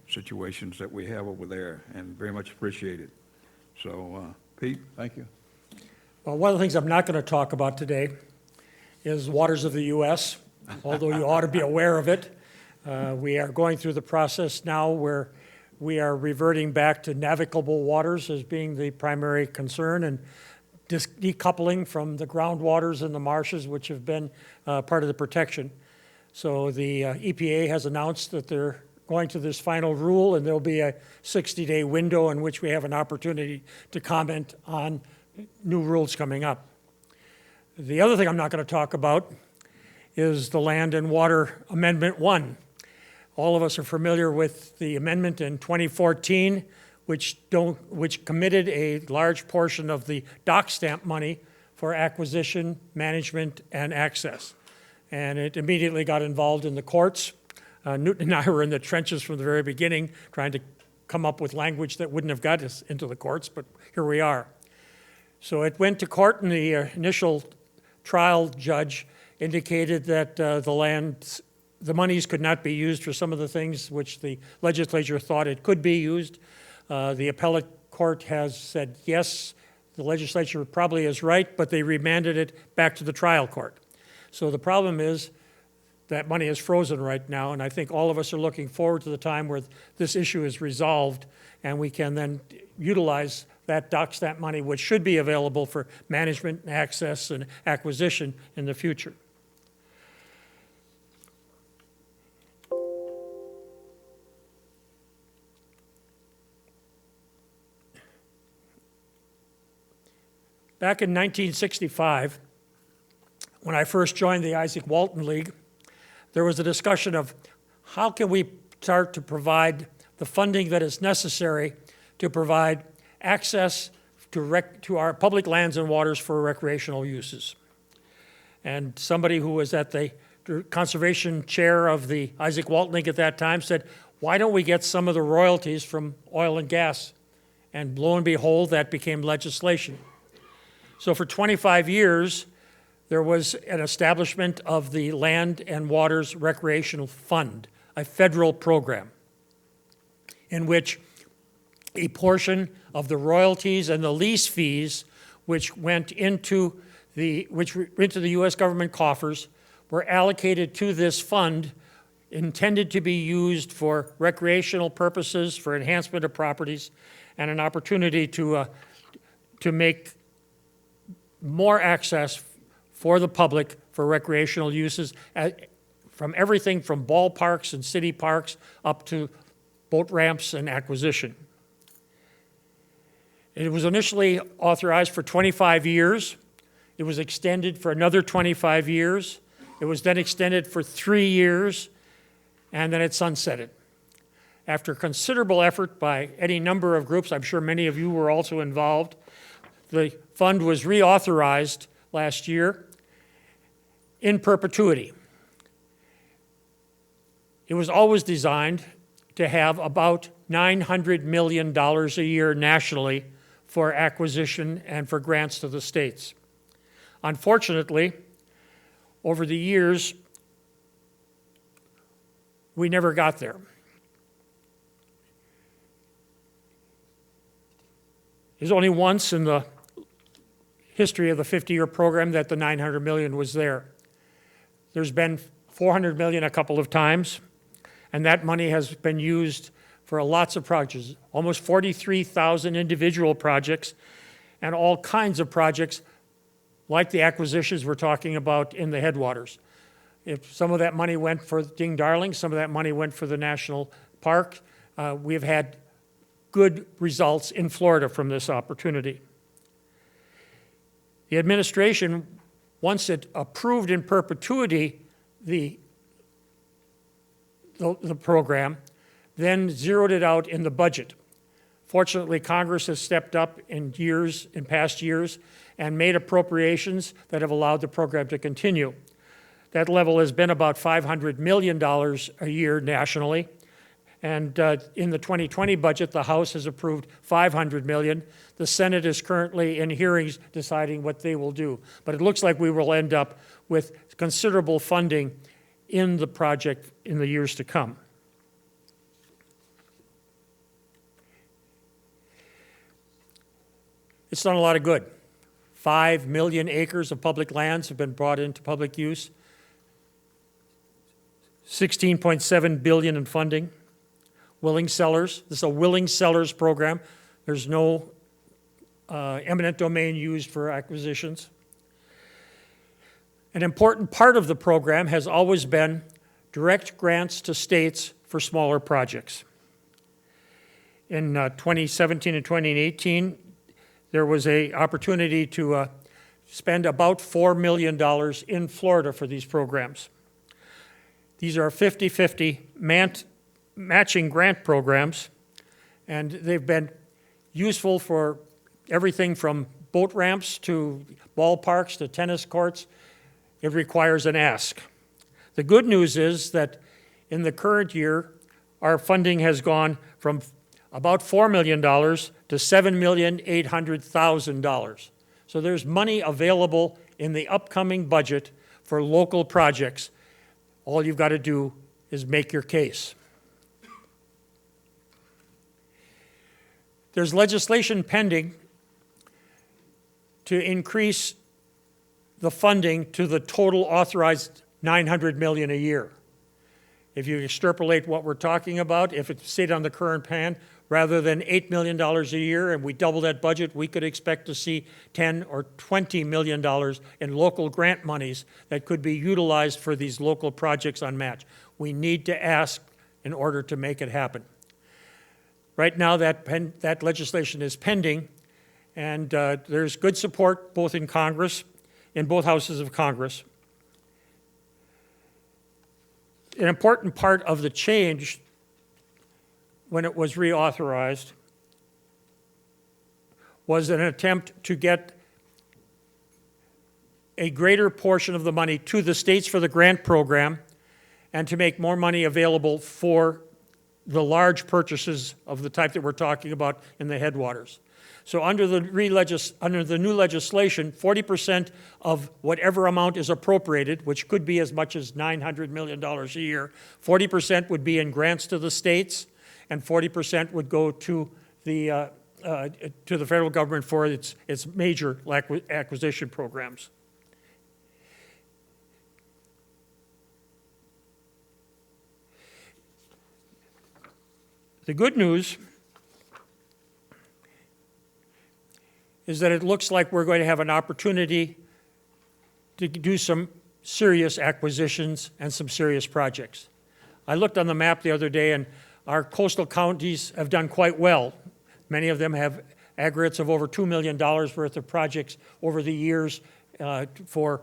situations that we have over there, and very much appreciated. So, Pete, thank you. Well, one of the things I'm not going to talk about today is waters of the U.S., although you ought to be aware of it. We are going through the process now where we are reverting back to navigable waters as being the primary concern, and decoupling from the groundwaters and the marshes, which have been part of the protection. So the EPA has announced that they're going to this final rule, and there'll be a 60-day window in which we have an opportunity to comment on new rules coming up. The other thing I'm not going to talk about is the Land and Water Amendment 1. All of us are familiar with the amendment in 2014, which committed a large portion of the dock stamp money for acquisition, management, and access. And it immediately got involved in the courts. Newton and I were in the trenches from the very beginning, trying to come up with language that wouldn't have got us into the courts, but here we are. So it went to court, and the initial trial judge indicated that the monies could not be used for some of the things which the legislature thought it could be used. The appellate court has said, yes, the legislature probably is right, but they remanded it back to the trial court. So the problem is that money is frozen right now, and I think all of us are looking forward to the time where this issue is resolved, and we can then utilize that dock stamp money, which should be available for management, and access, and acquisition in the future. Back in 1965, when I first joined the Isaac Walton League, there was a discussion of how can we start to provide the funding that is necessary to provide access to our public lands and waters for recreational uses. And somebody who was at the conservation chair of the Isaac Walton League at that time said, why don't we get some of the royalties from oil and gas? And lo and behold, that became legislation. So for 25 years, there was an establishment of the Land and Waters Recreational Fund, a federal program, in which a portion of the royalties and the lease fees which went into the U.S. government coffers were allocated to this fund intended to be used for recreational purposes, for enhancement of properties, and an opportunity to make more access for the public for recreational uses, from everything from ballparks and city parks up to boat ramps and acquisition. It was initially authorized for 25 years. It was extended for another 25 years. It was then extended for 3 years, and then it sunsetted. After considerable effort by any number of groups, I'm sure many of you were also involved, the fund was reauthorized last year in perpetuity. It was always designed to have about $900 million a year nationally for acquisition and for grants to the states. Unfortunately, over the years, we never got there. There's only once in the history of the 50-year program that the $900 million was there. There's been $400 million a couple of times, and that money has been used for lots of projects, almost 43,000 individual projects, and all kinds of projects like the acquisitions we're talking about in the headwaters. If some of that money went for Ding Darling, some of that money went for the national park. We have had good results in Florida from this opportunity. The administration, once it approved in perpetuity the program, then zeroed it out in the budget. Fortunately, Congress has stepped up in past years, and made appropriations that have allowed the program to continue. That level has been about $500 million a year nationally. And in the 2020 budget, the House has approved $500 million. The Senate is currently in hearings deciding what they will do. But it looks like we will end up with considerable funding in the project in the years to come. It's done a lot of good. 5 million acres of public lands have been brought into public use. $16.7 billion in funding. Willing sellers. This is a willing sellers program. There's no eminent domain used for acquisitions. An important part of the program has always been direct grants to states for smaller projects. In 2017 and 2018, there was an opportunity to spend about $4 million in Florida for these programs. These are 50-50 matching grant programs, And they've been useful for everything from boat ramps to ballparks to tennis courts. It requires an ask. The good news is that in the current year, our funding has gone from about $4 million to $7,800,000. So there's money available in the upcoming budget for local projects. All you've got to do is make your case. There's legislation pending to increase the funding to the total authorized $900 million a year. If you extrapolate what we're talking about, if it stayed on the current plan, rather than $8 million a year and we double that budget, we could expect to see $10 or $20 million in local grant monies that could be utilized for these local projects on match. We need to ask in order to make it happen. Right now, that legislation is pending, and there's good support both in Congress, in both houses of Congress. An important part of the change when it was reauthorized was an attempt to get a greater portion of the money to the states for the grant program and to make more money available for the large purchases of the type that we're talking about in the headwaters. So under the new legislation, 40% of whatever amount is appropriated, which could be as much as $900 million a year, 40% would be in grants to the states, and 40% would go to the federal government for its major acquisition programs. The good news is that it looks like we're going to have an opportunity to do some serious acquisitions and some serious projects. I looked on the map the other day, and our coastal counties have done quite well. Many of them have aggregates of over $2 million worth of projects over the years for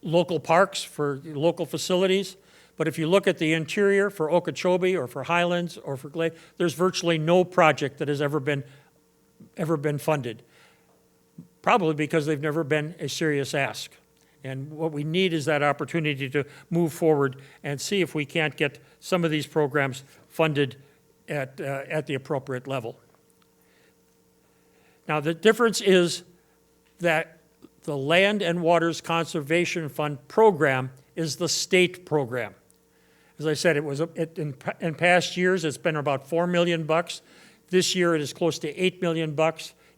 local parks, for local facilities. But if you look at the interior for Okeechobee or for Highlands or for Glade, there's virtually no project that has ever been funded, probably because they've never been a serious ask. And what we need is that opportunity to move forward and see if we can't get some of these programs funded at the appropriate level. Now, the difference is that the Land and Waters Conservation Fund program is the state program. As I said, in past years, it's been about $4 million. This year, it is close to $8 million.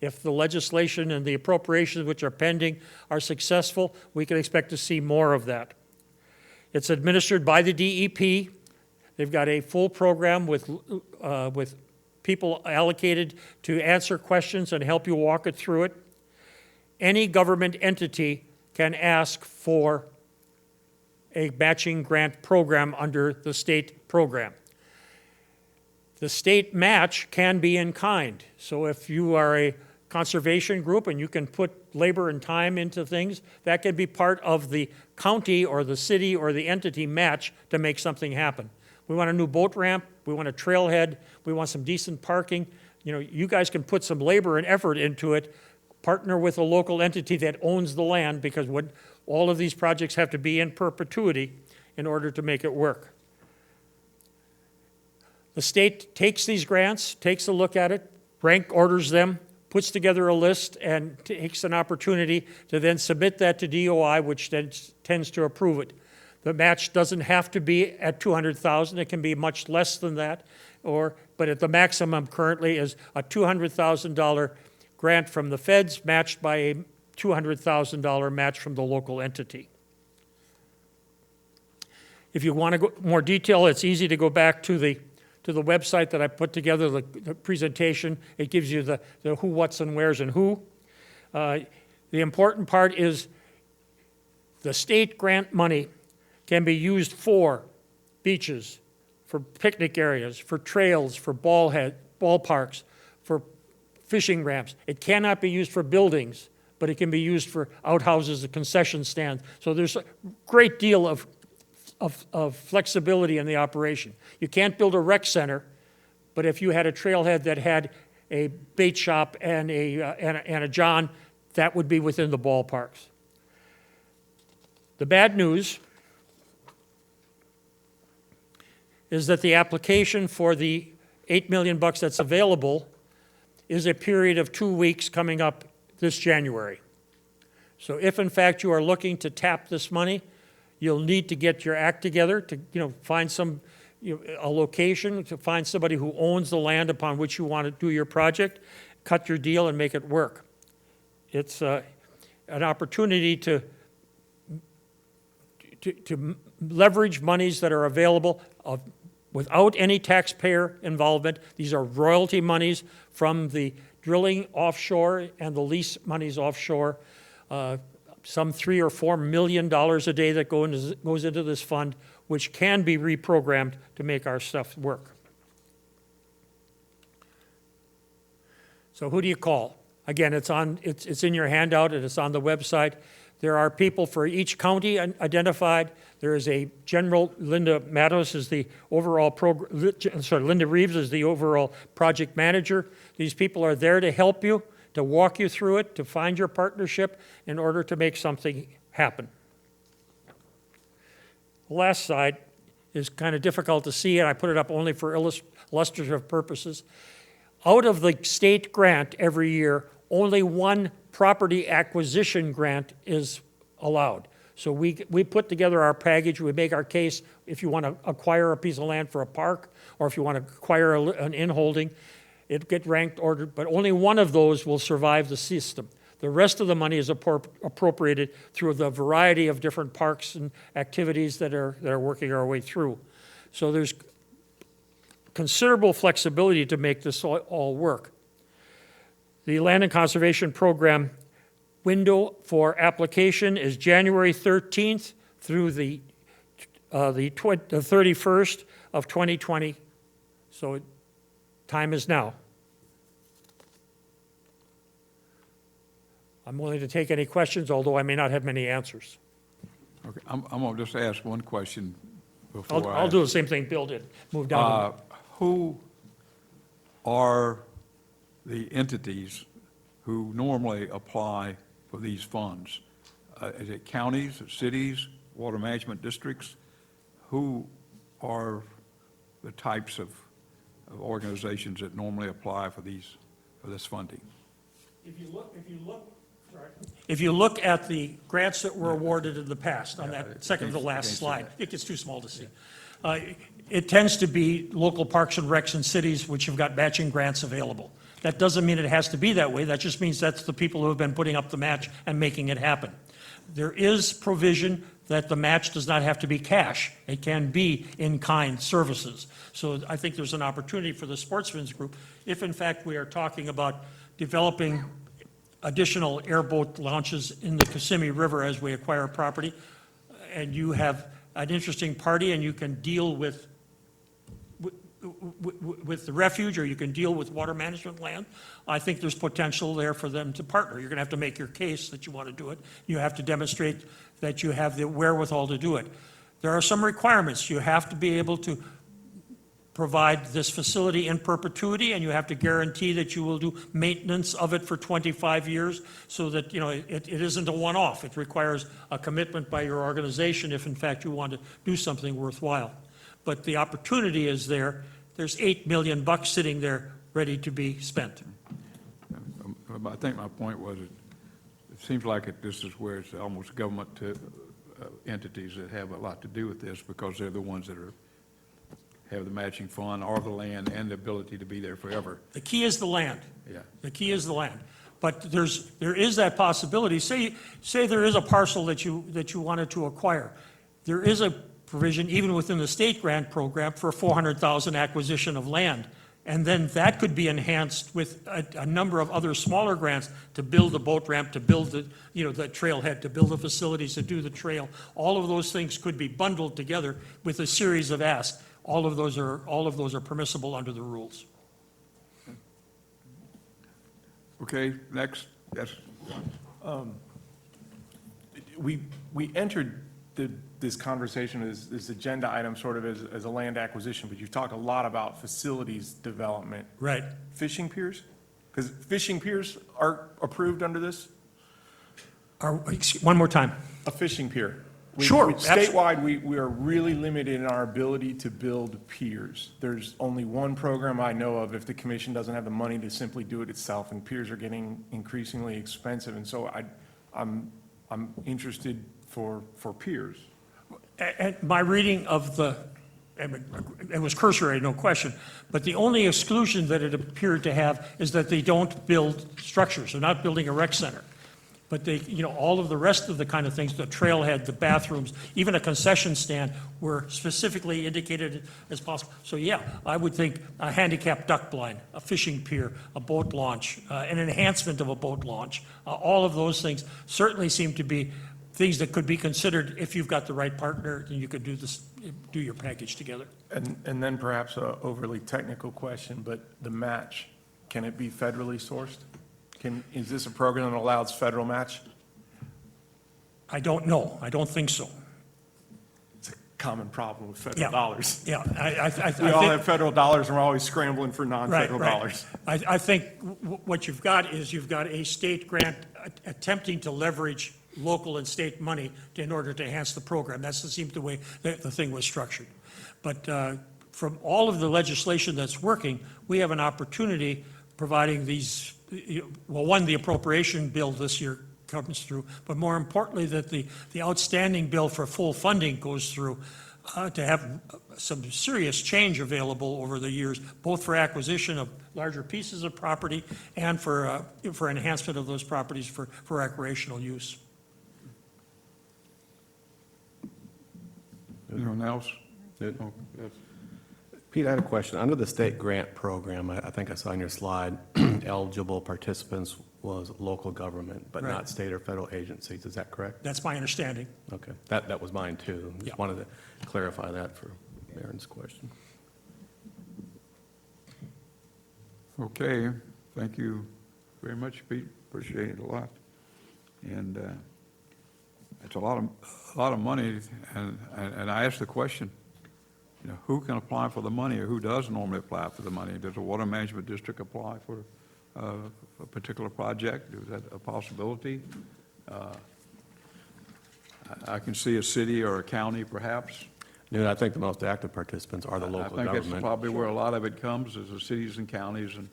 If the legislation and the appropriations which are pending are successful, we can expect to see more of that. It's administered by the DEP. They've got a full program with people allocated to answer questions and help you walk it through it. Any government entity can ask for a matching grant program under the state program. The state match can be in kind. So if you are a conservation group and you can put labor and time into things, that can be part of the county or the city or the entity match to make something happen. We want a new boat ramp, we want a trailhead, we want some decent parking. You know, you guys can put some labor and effort into it, partner with a local entity that owns the land, because all of these projects have to be in perpetuity in order to make it work. The state takes these grants, takes a look at it, rank orders them, puts together a list, and takes an opportunity to then submit that to DOI, which then tends to approve it. The match doesn't have to be at $200,000. It can be much less than that, but at the maximum currently is a $200,000 grant from the feds matched by a $200,000 match from the local entity. If you want to go more detail, it's easy to go back to the website that I put together, the presentation. It gives you the who, what's, and where's, and who. The important part is the state grant money can be used for beaches, for picnic areas, for trails, for ballparks, for fishing ramps. It cannot be used for buildings, but it can be used for outhouses, and concession stands. So there's a great deal of flexibility in the operation. You can't build a rec center, but if you had a trailhead that had a bait shop and a John, that would be within the ballparks. The bad news is that the application for the $8 million that's available is a period of 2 weeks coming up this January. So if in fact you are looking to tap this money, you'll need to get your act together to, find a location, to find somebody who owns the land upon which you want to do your project, cut your deal and make it work. It's an opportunity to leverage monies that are available without any taxpayer involvement. These are royalty monies from the drilling offshore and the lease monies offshore. Some $3 or $4 million a day that goes into this fund, which can be reprogrammed to make our stuff work. So who do you call? Again, it's in your handout and it's on the website. There are people for each county identified. There is a general, Linda Matos is the overall Linda Reeves is the overall project manager. These people are there to help you, to walk you through it, to find your partnership in order to make something happen. The last slide is kind of difficult to see, and I put it up only for illustrative purposes. Out of the state grant every year, only one property acquisition grant is allowed. So we put together our package, we make our case if you want to acquire a piece of land for a park, or if you want to acquire an in-holding, it gets ranked, ordered, but only one of those will survive the system. The rest of the money is appropriated through the variety of different parks and activities that are working our way through. So there's considerable flexibility to make this all work. The Land and Conservation Program window for application is January 13th through the 31st of 2020. So time is now. I'm willing to take any questions, although I may not have many answers. Okay, I'm going to just ask one question before I'll do the same thing Bill did, move down. Who are the entities who normally apply for these funds? Is it counties, cities, water management districts? Who are the types of organizations that normally apply for this funding? If you look at the grants that were awarded in the past, on that second to the last slide, it gets too small to see. It tends to be local parks and recs and cities which have got matching grants available. That doesn't mean it has to be that way. That just means that's the people who have been putting up the match and making it happen. There is provision that the match does not have to be cash. It can be in-kind services. So I think there's an opportunity for the Sportsman's Group, if in fact we are talking about developing additional airboat launches in the Kissimmee River as we acquire property, and you have an interesting party and you can deal with the refuge, or you can deal with water management land, I think there's potential there for them to partner. You're going to have to make your case that you want to do it. You have to demonstrate that you have the wherewithal to do it. There are some requirements. You have to be able to provide this facility in perpetuity, and you have to guarantee that you will do maintenance of it for 25 years so that, it isn't a one-off. It requires a commitment by your organization if in fact you want to do something worthwhile. But the opportunity is there. There's $8 million sitting there ready to be spent. I think my point was, it seems like this is where it's almost government entities that have a lot to do with this, because they're the ones that have the matching fund or the land and the ability to be there forever. The key is the land. Yeah. The key is the land. But there is that possibility. Say there is a parcel that you wanted to acquire. There is a provision, even within the state grant program, for $400,000 acquisition of land. And then that could be enhanced with a number of other smaller grants to build the boat ramp, to build the trailhead, to build the facilities, to do the trail. All of those things could be bundled together with a series of asks. All of those are permissible under the rules. Okay, next. Yes. We entered the this conversation, this agenda item sort of as a land acquisition, but you've talked a lot about facilities development. Right. Fishing piers? Because fishing piers are approved under this? One more time. A fishing pier. Sure, Statewide, we are really limited in our ability to build piers. There's only one program I know of if the commission doesn't have the money to simply do it itself, and piers are getting increasingly expensive. And so I'm interested for piers. And my reading of it was cursory, no question, but the only exclusion that it appeared to have is that they don't build structures. They're not building a rec center. But they, all of the rest of the kind of things, the trailhead, the bathrooms, even a concession stand were specifically indicated as possible. So yeah, I would think a handicap duck blind, a fishing pier, a boat launch, an enhancement of a boat launch, all of those things certainly seem to be things that could be considered if you've got the right partner and you could do your package together. And then perhaps a overly technical question, but the match, can it be federally sourced? Is this a program that allows federal match? I don't know. I don't think so. It's a common problem with federal dollars. Yeah, We all have federal dollars, and we're always scrambling for non-federal dollars. I think what you've got is you've got a state grant attempting to leverage local and state money in order to enhance the program. That seems the way the thing was structured. But from all of the legislation that's working, we have an opportunity providing these, well, one, the appropriation bill this year comes through, but more importantly, that the outstanding bill for full funding goes through to have some serious change available over the years, both for acquisition of larger pieces of property and for enhancement of those properties for recreational use. Anyone else? Good. Oh, yes. Pete, I had a question. Under the state grant program, I think I saw on your slide, eligible participants was local government, but Right. not state or federal agencies. Is that correct? That's my understanding. Okay, that was mine too. Yeah. Just wanted to clarify that for Aaron's question. Okay, thank you very much, Pete. Appreciate it a lot. And it's a lot of money, and I asked the question, who can apply for the money, or who does normally apply for the money? Does a water management district apply for a particular project? Is that a possibility? I can see a city or a county, perhaps. I think the most active participants are the local government. I think that's probably where a lot of it comes, is the cities and counties, and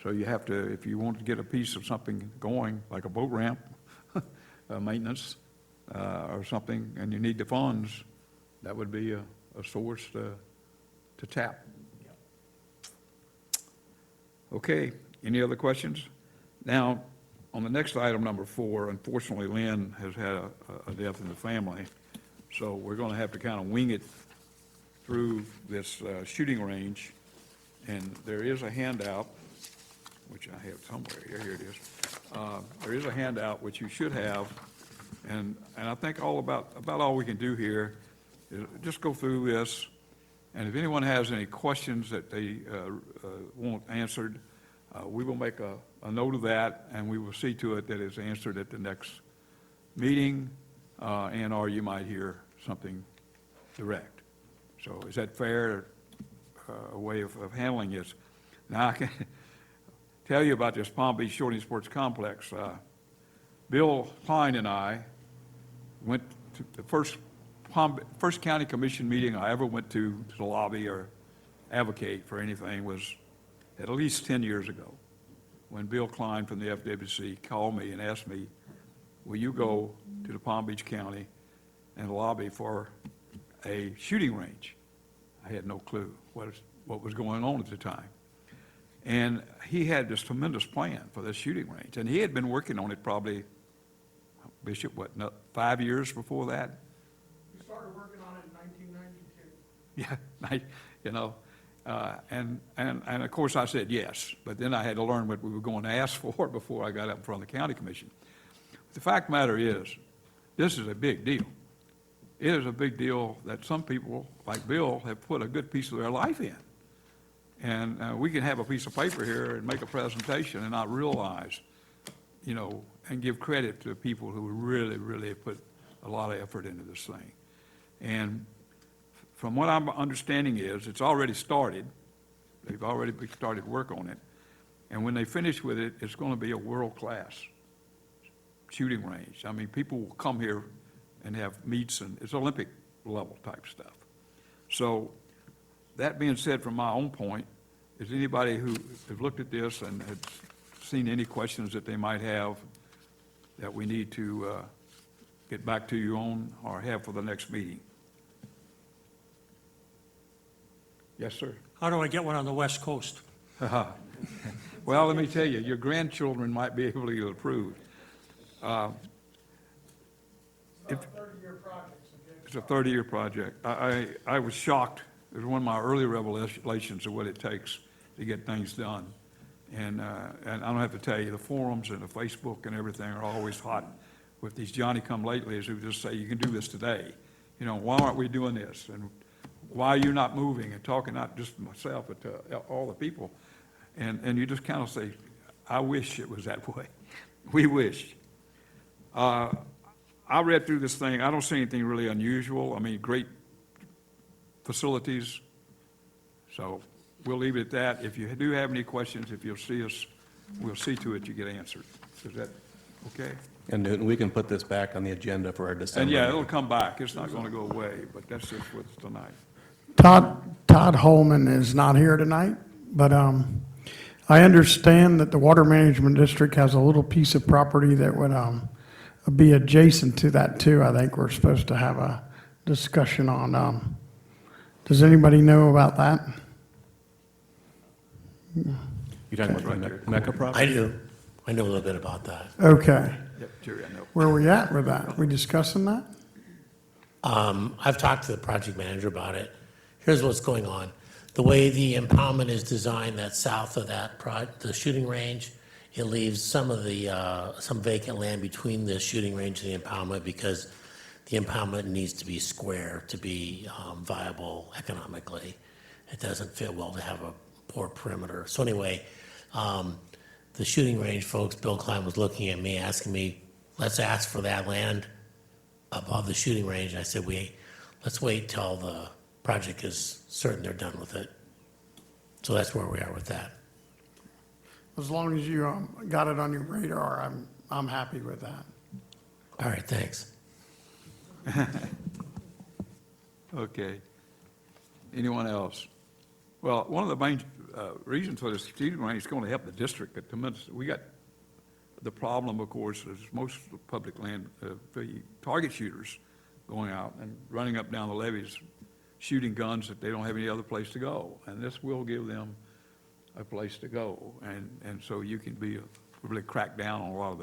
so you have to, if you want to get a piece of something going, like a boat ramp, maintenance, or something, and you need the funds, that would be a source to tap. Okay, any other questions? Now, on the next item, number 4, unfortunately, Lynn has had a death in the family, so we're going to have to kind of wing it through this shooting range, and there is a handout, which I have somewhere. Here it is. There is a handout which you should have, and I think about all we can do here is just go through this, and if anyone has any questions that they want answered, we will make a note of that, and we will see to it that it's answered at the next meeting, or you might hear something direct. So is that fair, a way of handling this? Now, I can tell you about this Palm Beach Shooting Sports Complex. Bill Klein and I went to the first county commission meeting I ever went to lobby or advocate for anything was at least 10 years ago, when Bill Klein from the FWC called me and asked me, will you go to the Palm Beach County and lobby for a shooting range? I had no clue what was going on at the time. And he had this tremendous plan for this shooting range, and he had been working on it probably, Bishop, 5 years before that? We started working on it in 1992. Yeah, and of course I said yes, but then I had to learn what we were going to ask for before I got up in front of the county commission. The fact of the matter is, this is a big deal. It is a big deal that some people, like Bill, have put a good piece of their life in. And we can have a piece of paper here and make a presentation and not realize, and give credit to people who really, really put a lot of effort into this thing. And from what I'm understanding is, it's already started. They've already started work on it. And when they finish with it, it's going to be a world-class shooting range. I mean, people will come here and have meets, and it's Olympic level type stuff. So that being said, from my own point, is anybody who has looked at this and has seen any questions that they might have that we need to get back to you on or have for the next meeting? Yes, sir. How do I get one on the West Coast? Well, let me tell you, your grandchildren might be able to get approved. It's a 30-year project. I was shocked. It was one of my early revelations of what it takes to get things done. And I don't have to tell you, the forums and the Facebook and everything are always hot with these Johnny-come-latelys who just say, you can do this today. You know, why aren't we doing this? And why are you not moving? And talking not just to myself, but to all the people. And you just kind of say, I wish it was that way. We wish. I read through this thing. I don't see anything really unusual. I mean, great facilities. So we'll leave it at that. If you do have any questions, if you'll see us, we'll see to it you get answered. Is that okay? And Newton, we can put this back on the agenda for our December. And yeah, meeting. it'll come back. It's not going to go away, but that's just what's tonight. Todd Holman is not here tonight, but I understand that the Water Management District has a little piece of property that would be adjacent to that too. I think we're supposed to have a discussion on. Does anybody know about that? You talking about the Mecca property? I do. I know a little bit about that. Okay. Yep, Jerry, I know. Where are we at with that? We discussing that? I've talked to the project manager about it. Here's what's going on. The way the impoundment is designed, that's south of that the shooting range, it leaves some of the, some vacant land between the shooting range and the impoundment because the impoundment needs to be square to be viable economically. It doesn't fit well to have a poor perimeter. So anyway, the shooting range folks, Bill Klein was looking at me, asking me, let's ask for that land above the shooting range. I said, let's wait till the project is certain they're done with it. So that's where we are with that. As long as you got it on your radar, I'm happy with that. All right, thanks. Okay. Anyone else? Well, one of the main reasons for this shooting range is going to help the district. We got the problem, of course, is most of the public land, the target shooters going out and running up down the levees, shooting guns that they don't have any other place to go. And this will give them a place to go. And so you can really crack down on a lot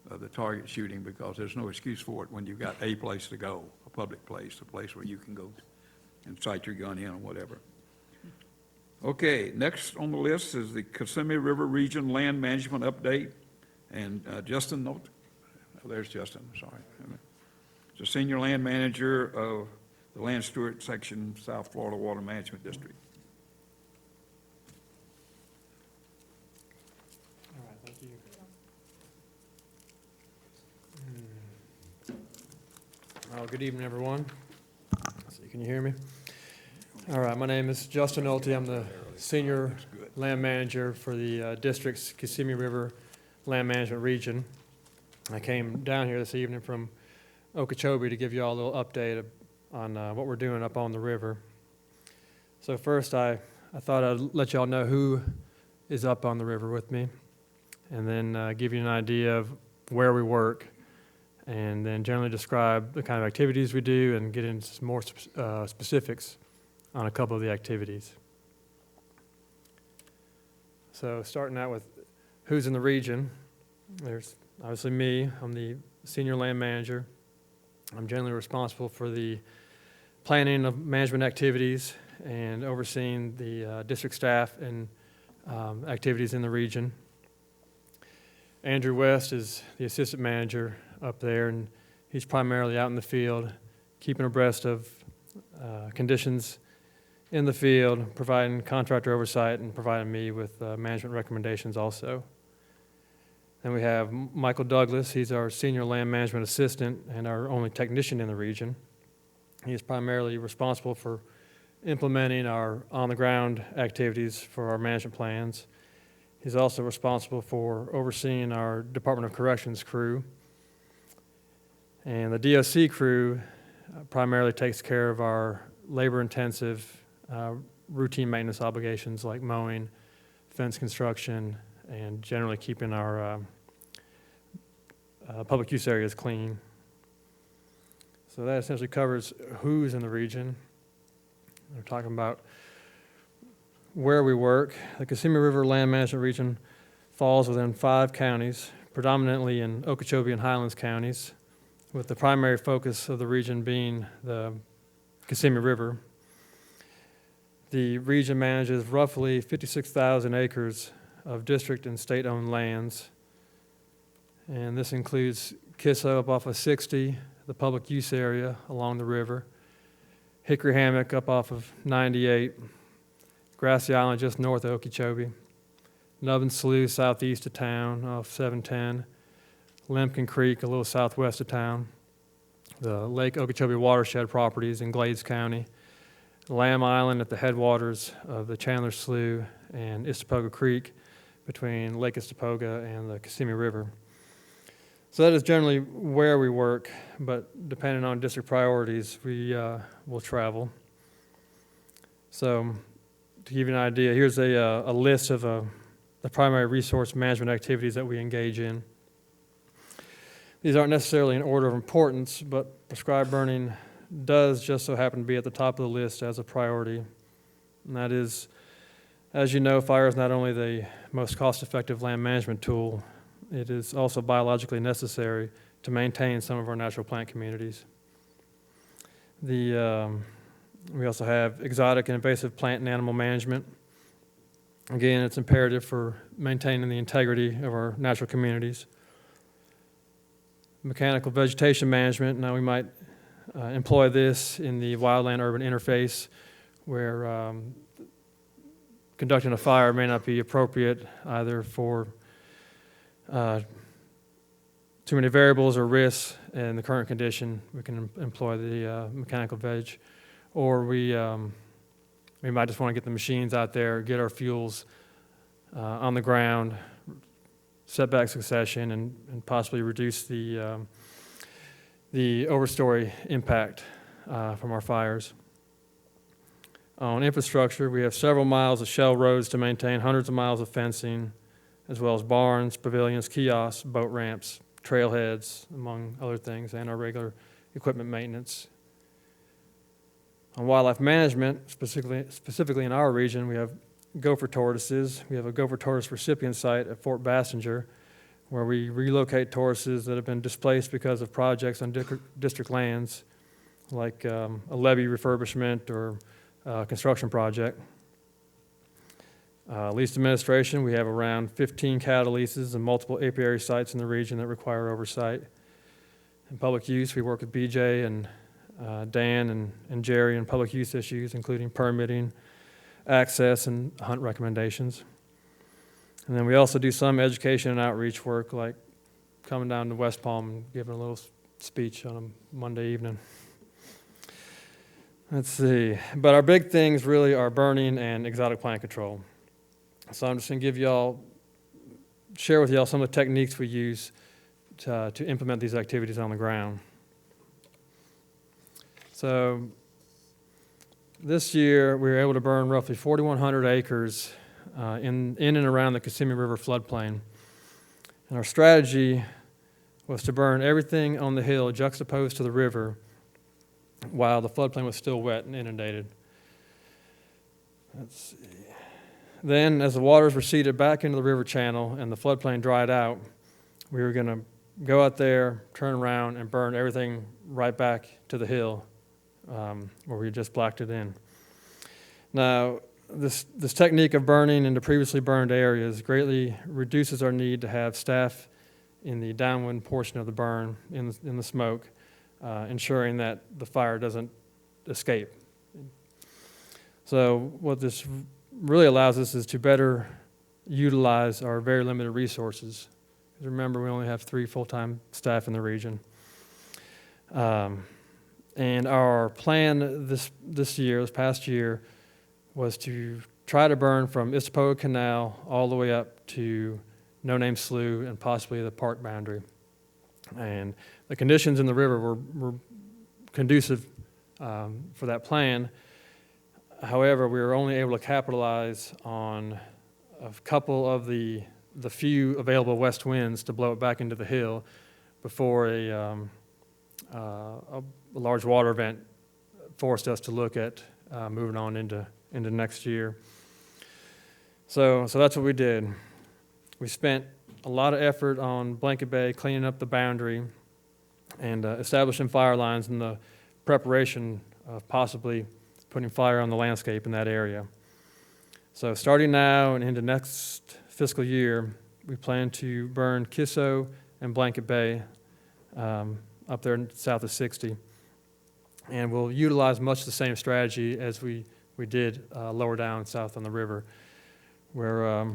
of the target shooting because there's no excuse for it when you've got a place to go, a public place, a place where you can go and sight your gun in or whatever. Okay, next on the list is the Kissimmee River Region Land Management Update. And Justin, there's Justin, sorry. He's the Senior Land Manager of the Land Stewart Section, South Florida Water Management District. All right, thank you. Well, good evening, everyone. So can you hear me? All right, my name is Justin Nolte. I'm the Senior Land Manager for the district's Kissimmee River Land Management Region. I came down here this evening from Okeechobee to give you all a little update on what we're doing up on the river. So first, I thought I'd let you all know who is up on the river with me, and then give you an idea of where we work, and then generally describe the kind of activities we do and get into some more specifics on a couple of the activities. So starting out with who's in the region, there's obviously me. I'm the Senior Land Manager. I'm generally responsible for the planning of management activities and overseeing the district staff and activities in the region. Andrew West is the Assistant Manager up there, and he's primarily out in the field, keeping abreast of conditions in the field, providing contractor oversight, and providing me with management recommendations also. Then we have Michael Douglas. He's our Senior Land Management Assistant and our only technician in the region. He is primarily responsible for implementing our on-the-ground activities for our management plans. He's also responsible for overseeing our Department of Corrections crew. And the DOC crew primarily takes care of our labor-intensive routine maintenance obligations like mowing, fence construction, and generally keeping our public use areas clean. So that essentially covers who's in the region. We're talking about where we work. The Kissimmee River Land Management Region falls within 5 counties, predominantly in Okeechobee and Highlands counties, with the primary focus of the region being the Kissimmee River. The region manages roughly 56,000 acres of district and state-owned lands, and this includes Kisso up off of 60, the public use area along the river, Hickory Hammock up off of 98, Grassy Island just north of Okeechobee, Nubbin Slough southeast of town off 710, Lemkin Creek a little southwest of town, the Lake Okeechobee watershed properties in Glades County, Lamb Island at the headwaters of the Chandler Slough and Istapoga Creek between Lake Istapoga and the Kissimmee River. So that is generally where we work, but depending on district priorities, we will travel. So to give you an idea, here's a list of the primary resource management activities that we engage in. These aren't necessarily in order of importance, but prescribed burning does just so happen to be at the top of the list as a priority. And that is, as you know, fire is not only the most cost-effective land management tool, it is also biologically necessary to maintain some of our natural plant communities. We also have exotic and invasive plant and animal management. Again, it's imperative for maintaining the integrity of our natural communities. Mechanical vegetation management, now we might employ this in the wildland-urban interface where conducting a fire may not be appropriate either for too many variables or risks in the current condition. We can employ the mechanical veg, or we might just want to get the machines out there, get our fuels on the ground, set back succession, and possibly reduce the overstory impact from our fires. On infrastructure, we have several miles of shell roads to maintain, hundreds of miles of fencing, as well as barns, pavilions, kiosks, boat ramps, trailheads, among other things, and our regular equipment maintenance. On wildlife management, specifically in our region, we have gopher tortoises. We have a gopher tortoise recipient site at Fort Bassinger, where we relocate tortoises that have been displaced because of projects on district lands, like a levee refurbishment or a construction project. Lease administration, we have around 15 cattle leases and multiple apiary sites in the region that require oversight. In public use, we work with BJ and Dan and Jerry on public use issues, including permitting, access, and hunt recommendations. And then we also do some education and outreach work, like coming down to West Palm and giving a little speech on a Monday evening. Let's see. But our big things really are burning and exotic plant control. So I'm just going to share with y'all some of the techniques we use to implement these activities on the ground. So this year, we were able to burn roughly 4,100 acres in and around the Kissimmee River floodplain. And our strategy was to burn everything on the hill juxtaposed to the river while the floodplain was still wet and inundated. Let's see. Then, as the waters receded back into the river channel and the floodplain dried out, we were going to go out there, turn around, and burn everything right back to the hill where we just blocked it in. Now, this technique of burning into previously burned areas greatly reduces our need to have staff in the downwind portion of the burn, in the smoke, ensuring that the fire doesn't escape. So what this really allows us is to better utilize our very limited resources. Remember, we only have 3 full-time staff in the region. And And our plan this past year, was to try to burn from Issapoga Canal all the way up to No Name Slough and possibly the park boundary. And the conditions in the river were conducive for that plan. However, we were only able to capitalize on a couple of the few available west winds to blow it back into the hill before a large water event forced us to look at moving on into next year. So that's what we did. We spent a lot of effort on Blanket Bay, cleaning up the boundary and establishing fire lines in the preparation of possibly putting fire on the landscape in that area. So starting now and into next fiscal year, we plan to burn Kisso and Blanket Bay up there south of 60. And we'll utilize much the same strategy as we did lower down south on the river, where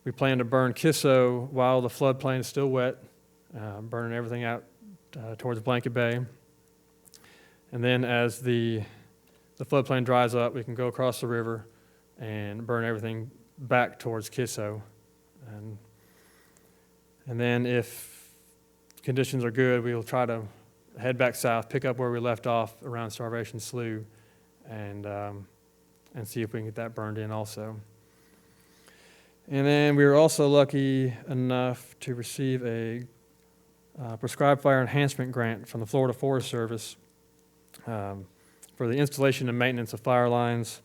we plan to burn Kisso while the floodplain is still wet, burning everything out towards Blanket Bay. And then as the floodplain dries up, we can go across the river and burn everything back towards Kisso. And then if conditions are good, we'll try to head back south, pick up where we left off around Starvation Slough, and see if we can get that burned in also. And then we were also lucky enough to receive a prescribed fire enhancement grant from the Florida Forest Service for the installation and maintenance of fire lines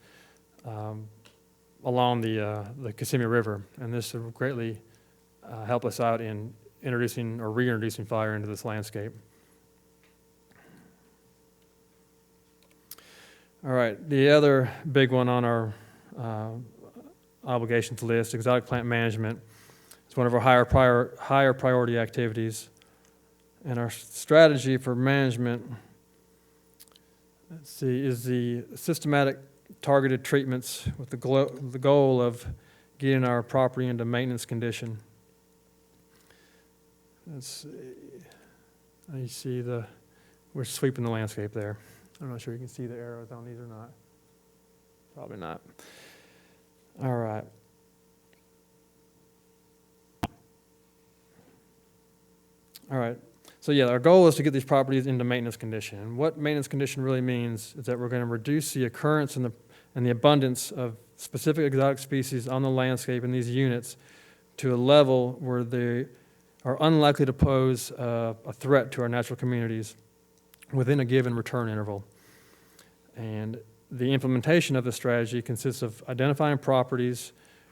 along the Kissimmee River. And this will greatly help us out in introducing or reintroducing fire into this landscape. All right, the other big one on our obligations list, exotic plant management. It's one of our higher priority activities. And our strategy for management, let's see, is the systematic targeted treatments with the goal of getting our property into maintenance condition. Let's see. You see we're sweeping the landscape there. I'm not sure you can see the arrows on these or not. Probably not. All right. All right. So yeah, our goal is to get these properties into maintenance condition. And what maintenance condition really means is that we're going to reduce the occurrence and the abundance of specific exotic species on the landscape in these units to a level where they are unlikely to pose a threat to our natural communities within a given return interval. And the implementation of the strategy consists of identifying properties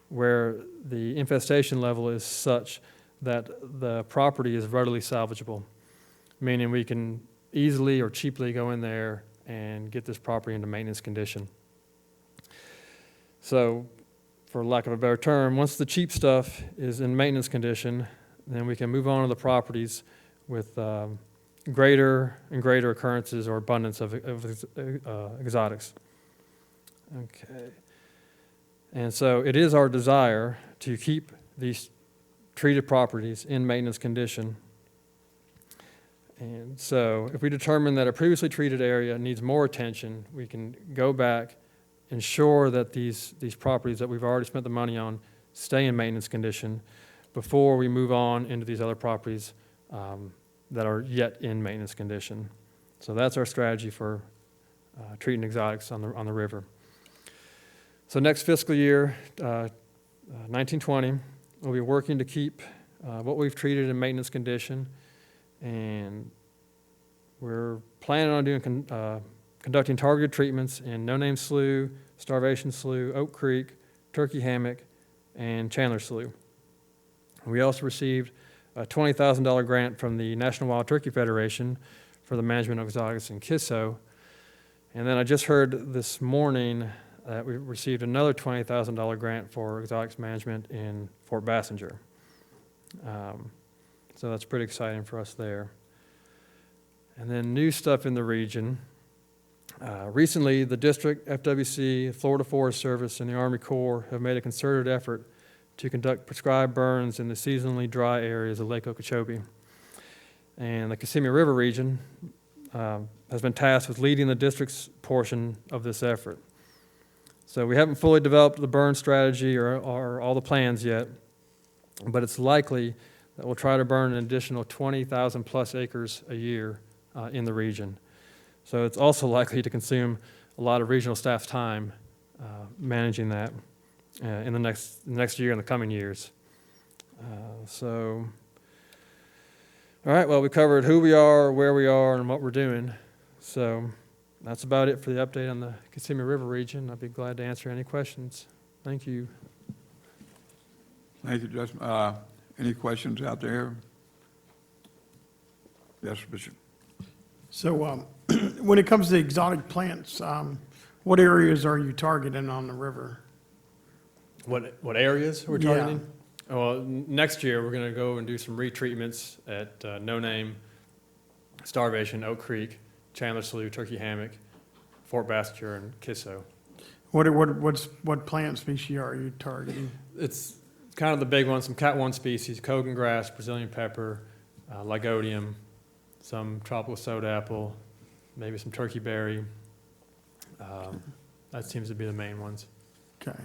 where the infestation level is such that the property is readily salvageable, meaning we can easily or cheaply go in there and get this property into maintenance condition. So, for lack of a better term, once the cheap stuff is in maintenance condition, then we can move on to the properties with greater and greater occurrences or abundance of exotics. Okay. And so it is our desire to keep these treated properties in maintenance condition. And so if we determine that a previously treated area needs more attention, we can go back, ensure that these properties that we've already spent the money on stay in maintenance condition before we move on into these other properties that are yet in maintenance condition. So that's our strategy for treating exotics on the river. So next fiscal year, 1920, we'll be working to keep what we've treated in maintenance condition, and we're planning on conducting targeted treatments in No Name Slough, Starvation Slough, Oak Creek, Turkey Hammock, and Chandler Slough. We also received a $20,000 grant from the National Wild Turkey Federation for the management of exotics in Kisso. And then I just heard this morning that we received another $20,000 grant for exotics management in Fort Bassinger. So that's pretty exciting for us there. And then new stuff in the region. Recently, the district, FWC, Florida Forest Service, and the Army Corps have made a concerted effort to conduct prescribed burns in the seasonally dry areas of Lake Okeechobee. And the Kissimmee River region, has been tasked with leading the district's portion of this effort. So we haven't fully developed the burn strategy or all the plans yet, but it's likely that we'll try to burn an additional 20,000 plus acres a year in the region. So it's also likely to consume a lot of regional staff's time managing that in the next year and the coming years. All right, well, we covered who we are, where we are, and what we're doing. So that's about it for the update on the Kissimmee River region. I'd be glad to answer any questions. Thank you. Thank you, Justin. Any questions out there? Yes, Bishop. So when it comes to exotic plants, what areas are you targeting on the river? What areas we're Yeah. targeting? Well, next year, we're going to go and do some retreatments at No Name, Starvation, Oak Creek, Chandler Slough, Turkey Hammock, Fort Bassinger, and Kisso. What plant species are you targeting? It's kind of the big ones, some Cat 1 species, Kogan grass, Brazilian pepper, Lygodium, some tropical soda apple, maybe some turkey berry. That seems to be the main ones. Okay.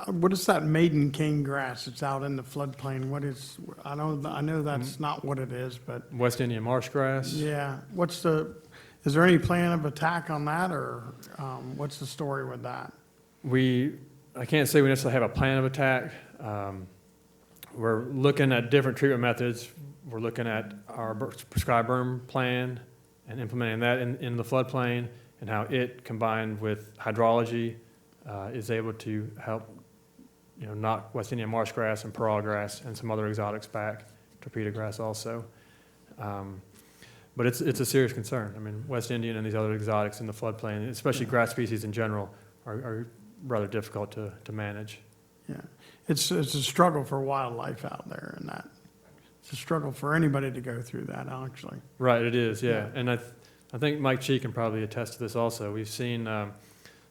What is that maiden cane grass that's out in the floodplain? What is, I know that's not what it is, but West Indian marsh grass. yeah. Is there any plan of attack on that, or what's the story with that? I can't say we necessarily have a plan of attack. We're looking at different treatment methods. We're looking at our prescribed burn plan and implementing that in the floodplain, and how it, combined with hydrology, is able to help, knock West Indian marsh grass and pearl grass and some other exotics back, torpedo grass also. But it's a serious concern. I mean, West Indian and these other exotics in the floodplain, especially grass species in general, are rather difficult to manage. Yeah, it's a struggle for wildlife out there, and that it's a struggle for anybody to go through that, actually. Right, it is, yeah. And I think Mike Cheek can probably attest to this also. We've seen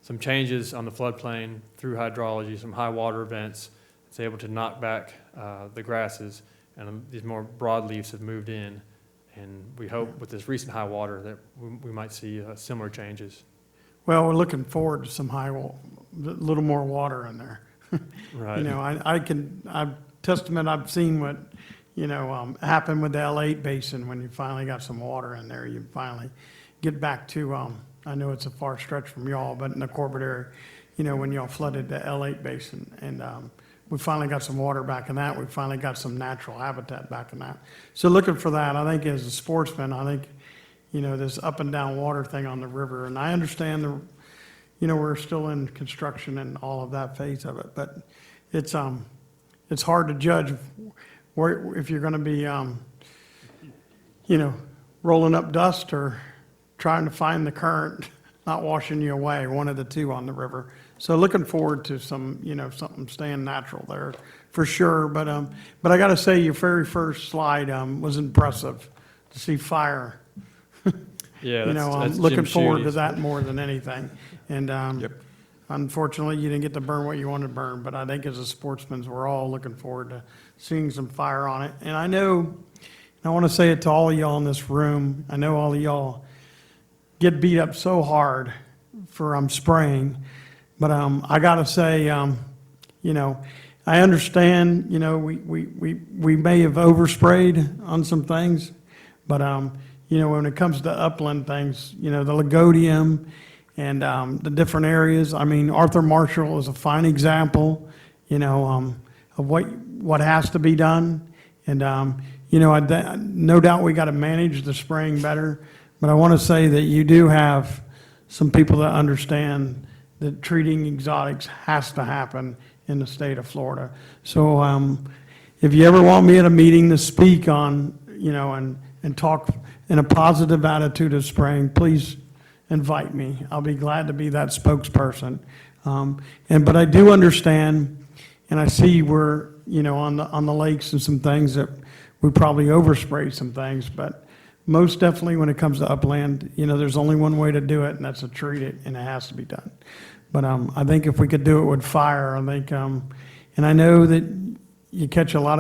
some changes on the floodplain through hydrology, some high water events. It's able to knock back the grasses, and these more broadleafs have moved in. And we hope with this recent high water that we might see similar changes. Well, we're looking forward to some a little more water in there. Right. I've testament I've seen what, happened with the L8 basin when you finally got some water in there. You finally get back to, I know it's a far stretch from y'all, but in the Corbett area, when y'all flooded the L8 basin, and we finally got some water back in that. We finally got some natural habitat back in that. So looking for that, I think as a sportsman, this up and down water thing on the river, and I understand we're still in construction and all of that phase of it, but it's hard to judge if you're going to be, rolling up dust or trying to find the current not washing you away, one of the two on the river. So looking forward to some, something staying natural there for sure. But I got to say, your very first slide was impressive to see fire. Yeah, I'm looking forward to that more than anything. And unfortunately, you didn't get to burn what you wanted to burn. But I think as a sportsman, we're all looking forward to seeing some fire on it. And I know, and I want to say it to all of y'all in this room, I know all of y'all get beat up so hard for spraying. But I got to say, I understand, we may have oversprayed on some things. But, when it comes to upland things, the Lygodium and the different areas, Arthur Marshall is a fine example, of what has to be done. And, no doubt we got to manage the spraying better. But I want to say that you do have some people that understand that treating exotics has to happen in the state of Florida. So if you ever want me at a meeting to speak on, and talk in a positive attitude of spraying, please invite me. I'll be glad to be that spokesperson. But I do understand, and I see we're, on the lakes and some things that we probably overspray some things, but most definitely when it comes to upland, there's only one way to do it, and that's to treat it, and it has to be done. But I think if we could do it with fire, I think, and I know that you catch a lot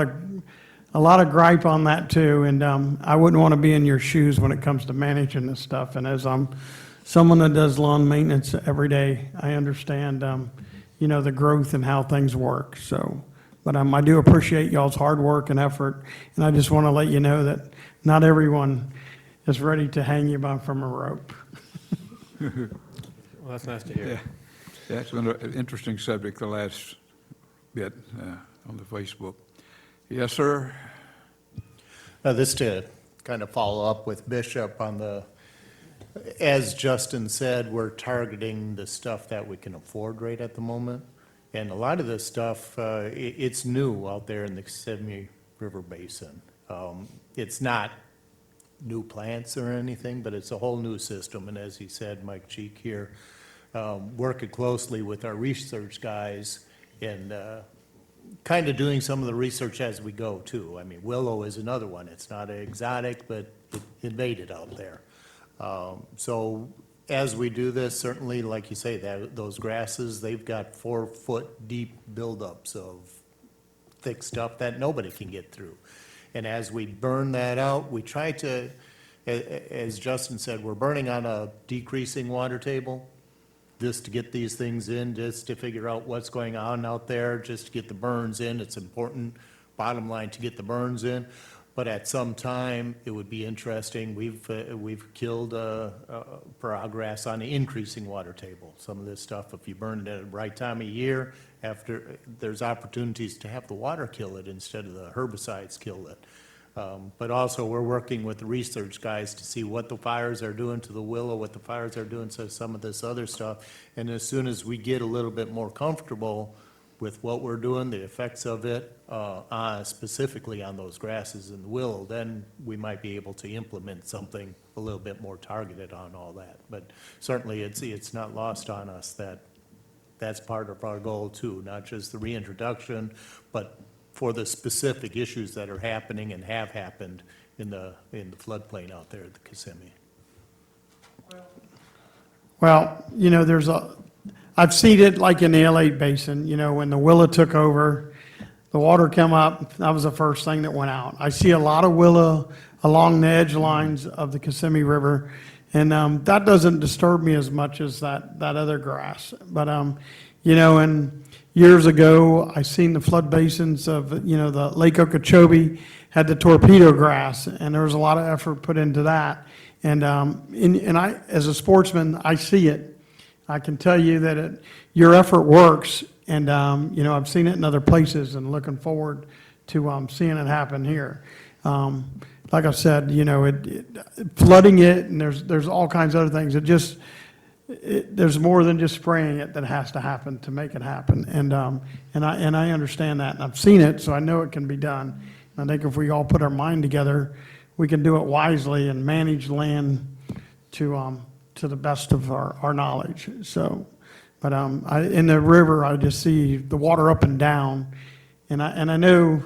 a lot of gripe on that too, and I wouldn't want to be in your shoes when it comes to managing this stuff. And as I'm someone that does lawn maintenance every day, I understand, you know, the growth and how things work. So, but I do appreciate y'all's hard work and effort, and I just want to let you know that not everyone is ready to hang you from a rope. Well, that's nice to hear. Yeah, that's been an interesting subject the last bit on the Facebook. Yes, sir. This to kind of follow up with Bishop on the, as Justin said, we're targeting the stuff that we can afford right at the moment. And a lot of this stuff, it's new out there in the Kissimmee River Basin. It's not new plants or anything, but it's a whole new system. And as he said, Mike Cheek here, working closely with our research guys and kind of doing some of the research as we go too. I mean, willow is another one. It's not exotic, but it made it out there. So as we do this, certainly, like you say, those grasses, they've got 4-foot deep buildups of thick stuff that nobody can get through. And as we burn that out, we try to, as Justin said, we're burning on a decreasing water table, just to get these things in, just to figure out what's going on out there, just to get the burns in. It's important, bottom line, to get the burns in. But at some time, it would be interesting. We've killed progress on the increasing water table. Some of this stuff, if you burn it at the right time of year, after there's opportunities to have the water kill it instead of the herbicides kill it. But also, we're working with the research guys to see what the fires are doing to the willow, what the fires are doing to some of this other stuff. And as soon as we get a little bit more comfortable with what we're doing, the effects of it, specifically on those grasses and the willow, then we might be able to implement something a little bit more targeted on all that. But certainly, it's not lost on us that that's part of our goal too, not just the reintroduction, but for the specific issues that are happening and have happened in the floodplain out there at the Kissimmee. Well, you know, I've seen it like in the L8 Basin, you know, when the willow took over, the water came up, that was the first thing that went out. I see a lot of willow along the edge lines of the Kissimmee River, and that doesn't disturb me as much as that other grass. But, you know, and years ago, I seen the flood basins of, you know, the Lake Okeechobee had the torpedo grass, and there was a lot of effort put into that. And I, as a sportsman, I see it. I can tell you that your effort works, and, you know, I've seen it in other places and looking forward to seeing it happen here. Like I said, you know, flooding it, and there's all kinds of other things. There's more than just spraying it that has to happen to make it happen. And I understand that, and I've seen it, so I know it can be done. And I think if we all put our mind together, we can do it wisely and manage land to the best of our knowledge. So, but in the river, I just see the water up and down, and I know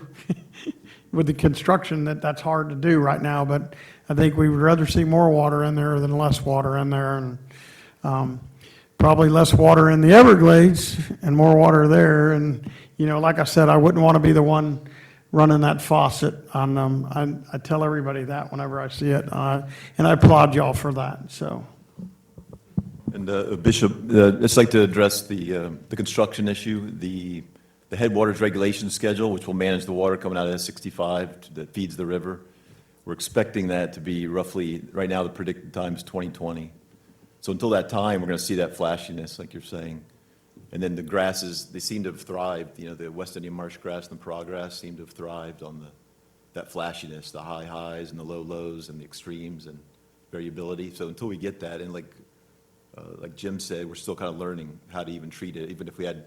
with the construction that's hard to do right now, but I think we would rather see more water in there than less water in there, and probably less water in the Everglades and more water there. And, you know, like I said, I wouldn't want to be the one running that faucet on them. I tell everybody that whenever I see it, and I applaud y'all for that, so. And Bishop, I'd just like to address the construction issue, the headwaters regulation schedule, which will manage the water coming out of S65 that feeds the river. We're expecting that to be roughly, right now the predicted time is 2020. So until that time, we're going to see that flashiness, like you're saying. And then the grasses, they seem to have thrived. You know, the West Indian marsh grass and the proggrass seem to have thrived on that flashiness, the high highs and the low lows and the extremes and variability. So until we get that, and like Jim said, we're still kind of learning how to even treat it. Even if we had,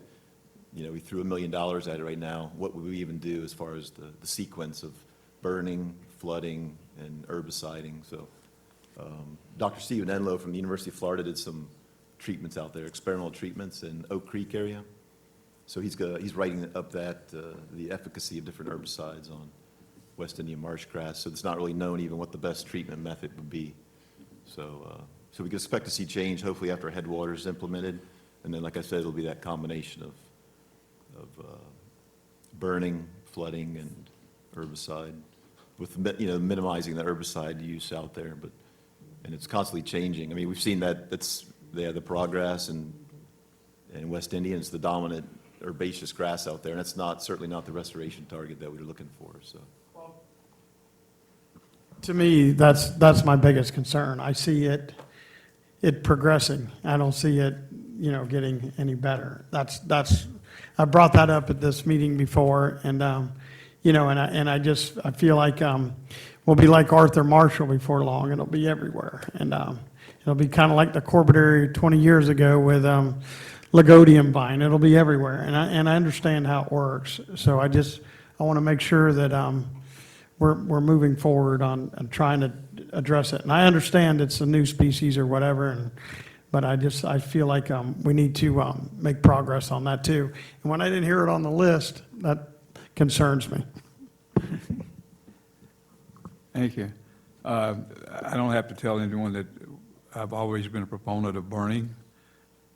you know, we threw $1 million at it right now, what would we even do as far as the sequence of burning, flooding, and herbiciding? So Dr. Stephen Enlow from the University of Florida did some treatments out there, experimental treatments in Oak Creek area. So he's writing up the efficacy of different herbicides on West Indian marsh grass. So it's not really known even what the best treatment method would be. So we can expect to see change hopefully after headwaters is implemented. And then, like I said, it'll be that combination of burning, flooding, and herbicide, with, minimizing the herbicide use out there, and it's constantly changing. I mean, we've seen that, the progress, and West Indian is the dominant herbaceous grass out there, and it's certainly not the restoration target that we were looking for, so. To me, that's my biggest concern. I see it progressing. I don't see it, getting any better. I brought that up at this meeting before, and, I feel like, we'll be like Arthur Marshall before long. It'll be everywhere. And, it'll be kind of like the Corbett area 20 years ago with, Lagodium vine. It'll be everywhere. And I understand how it works. So I want to make sure that, we're moving forward on trying to address it. And I understand it's a new species or whatever, but I feel like we need to make progress on that too. And when I didn't hear it on the list, that concerns me. Thank you. I don't have to tell anyone that I've always been a proponent of burning.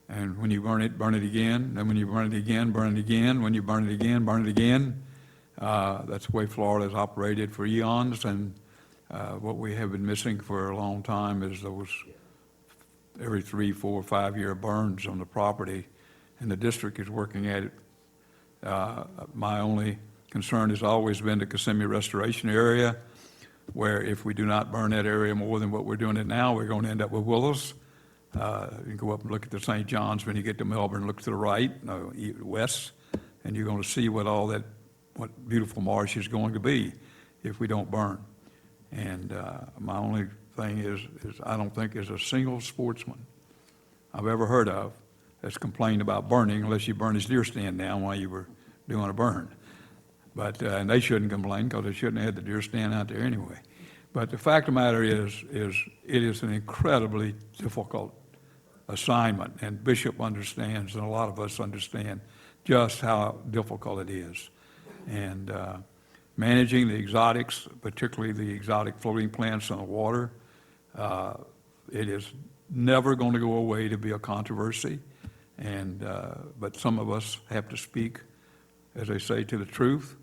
And when you burn it again. And when you burn it again, burn it again. When you burn it again, burn it again. That's the way Florida's operated for eons, and what we have been missing for a long time is those every 3, 4, 5-year burns on the property, and the district is working at it. My only concern has always been the Kissimmee Restoration Area, where if we do not burn that area more than what we're doing it now, we're going to end up with willows. You can go up and look at the St. John's when you get to Melbourne, look to the right, west, and you're going to see what beautiful marsh is going to be if we don't burn. And my only thing is I don't think there's a single sportsman I've ever heard of that's complained about burning, unless you burn his deer stand down while you were doing a burn. But, and they shouldn't complain, because they shouldn't have had the deer stand out there anyway. But the fact of the matter is it is an incredibly difficult assignment, and Bishop understands, and a lot of us understand just how difficult it is. And managing the exotics, particularly the exotic floating plants on the water, it is never going to go away to be a controversy. And but some of us have to speak, as they say, to the truth,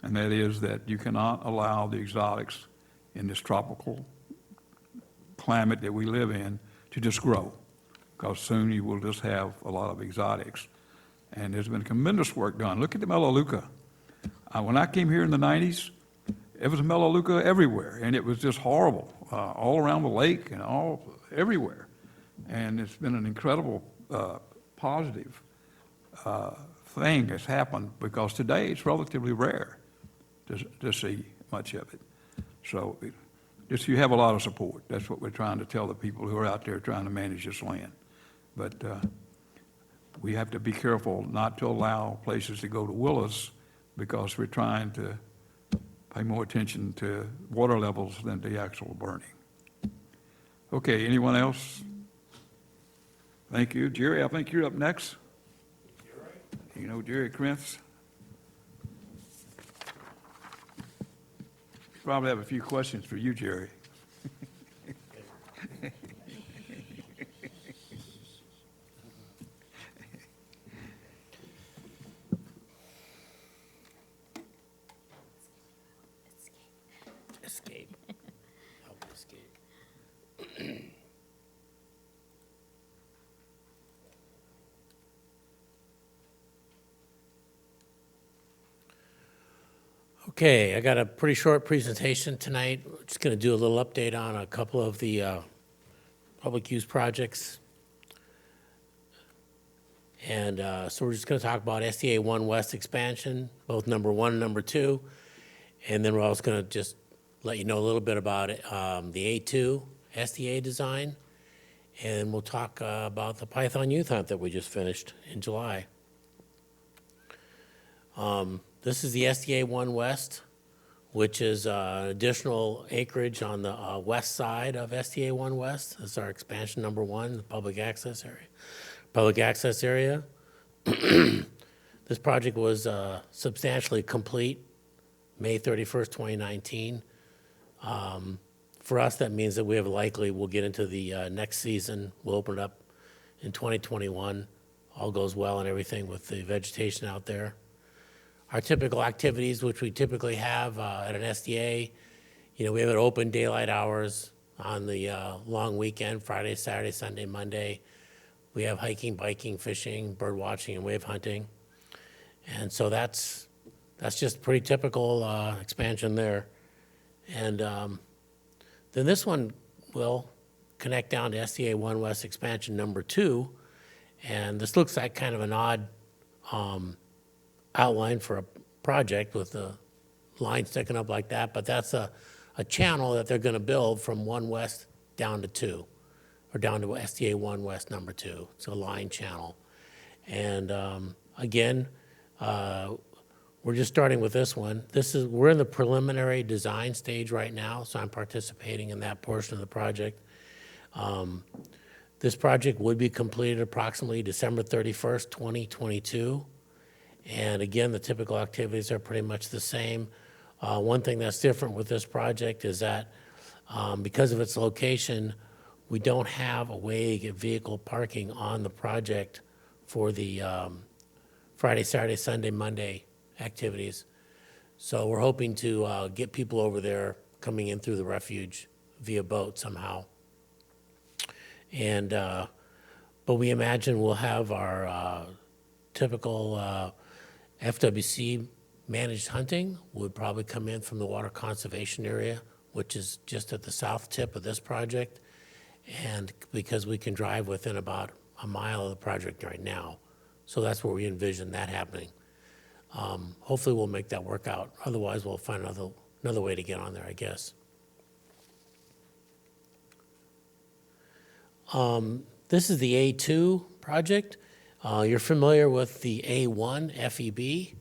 and that is that you cannot allow the exotics in this tropical climate that we live in to just grow, because soon you will just have a lot of exotics. And there's been tremendous work done. Look at the Melaleuca. When I came here in the 90s, it was Melaleuca everywhere, and it was just horrible, all around the lake and everywhere. And it's been an incredible positive thing that's happened, because today it's relatively rare to see much of it. So just you have a lot of support. That's what we're trying to tell the people who are out there trying to manage this land. But we have to be careful not to allow places to go to willows, because we're trying to pay more attention to water levels than the actual burning. Okay, anyone else? Thank you. Jerry, I think you're up next. You know Jerry Krentz? Probably have a few questions for you, Jerry. Escape. Help escape. Okay, I got a pretty short presentation tonight. We're just going to do a little update on a couple of the public use projects. And so we're just going to talk about SDA 1 West expansion, both number 1 and number 2. And then we're also going to just let you know a little bit about it, the A2 SDA design. And we'll talk about the Python Youth Hunt that we just finished in July. This is the SDA 1 West, which is additional acreage on the west side of SDA 1 West. This is our expansion number 1, the public access area. This project was substantially complete May 31st, 2019. For us, that means that we'll get into the next season. We'll open it up in 2021. All goes well and everything with the vegetation out there. our typical activities, which we typically have at an SDA. You know, we have it open daylight hours on the long weekend, Friday, Saturday, Sunday, Monday. We have hiking, biking, fishing, bird watching, and wave hunting. And so that's just pretty typical expansion there. And then this one will connect down to SDA 1 West expansion number 2. And this looks like kind of an odd outline for a project with the line sticking up like that, but that's a channel that they're going to build from 1 West down to 2, or down to SDA 1 West number 2. It's a line channel. And again, we're just starting with this one. We're in the preliminary design stage right now, so I'm participating in that portion of the project. This project would be completed approximately December 31st, 2022. And again, the typical activities are pretty much the same. One thing that's different with this project is that because of its location, we don't have a way to get vehicle parking on the project for the Friday, Saturday, Sunday, Monday activities. So we're hoping to get people over there coming in through the refuge via boat somehow. And, but we imagine we'll have our typical FWC managed hunting would probably come in from the water conservation area, which is just at the south tip of this project. And because we can drive within about a mile of the project right now. So that's where we envision that happening. Hopefully we'll make that work out. Otherwise, we'll find another way to get on there, I guess. This is the A2 project. You're familiar with the A1 FEB.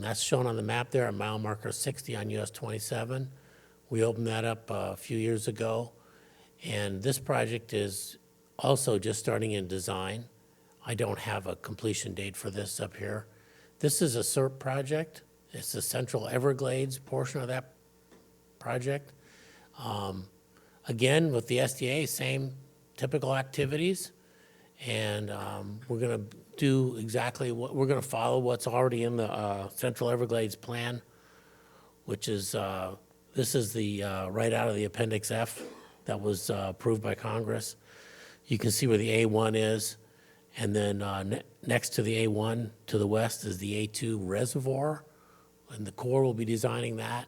That's shown on the map there at mile marker 60 on US 27. We opened that up a few years ago. And this project is also just starting in design. I don't have a completion date for this up here. This is a SERP project. It's the Central Everglades portion of that project. Again, with the SDA, same typical activities. And we're going to do exactly what we're going to follow what's already in the Central Everglades plan, which is this is the right out of the Appendix F that was approved by Congress. You can see where the A1 is, and then next to the A1 to the west is the A2 reservoir, and the Corps will be designing that.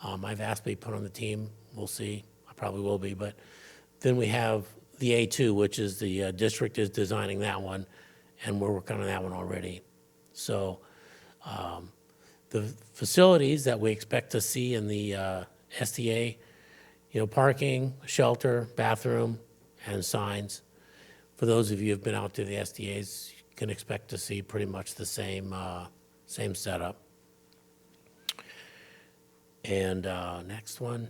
I've asked to be put on the team. We'll see. I probably will be, but then we have the A2, which is the district is designing that one, and we're working on that one already. So the facilities that we expect to see in the SDA, you know, parking, shelter, bathroom, and signs. For those of you who've been out to the SDAs, you can expect to see pretty much the same setup. And next one.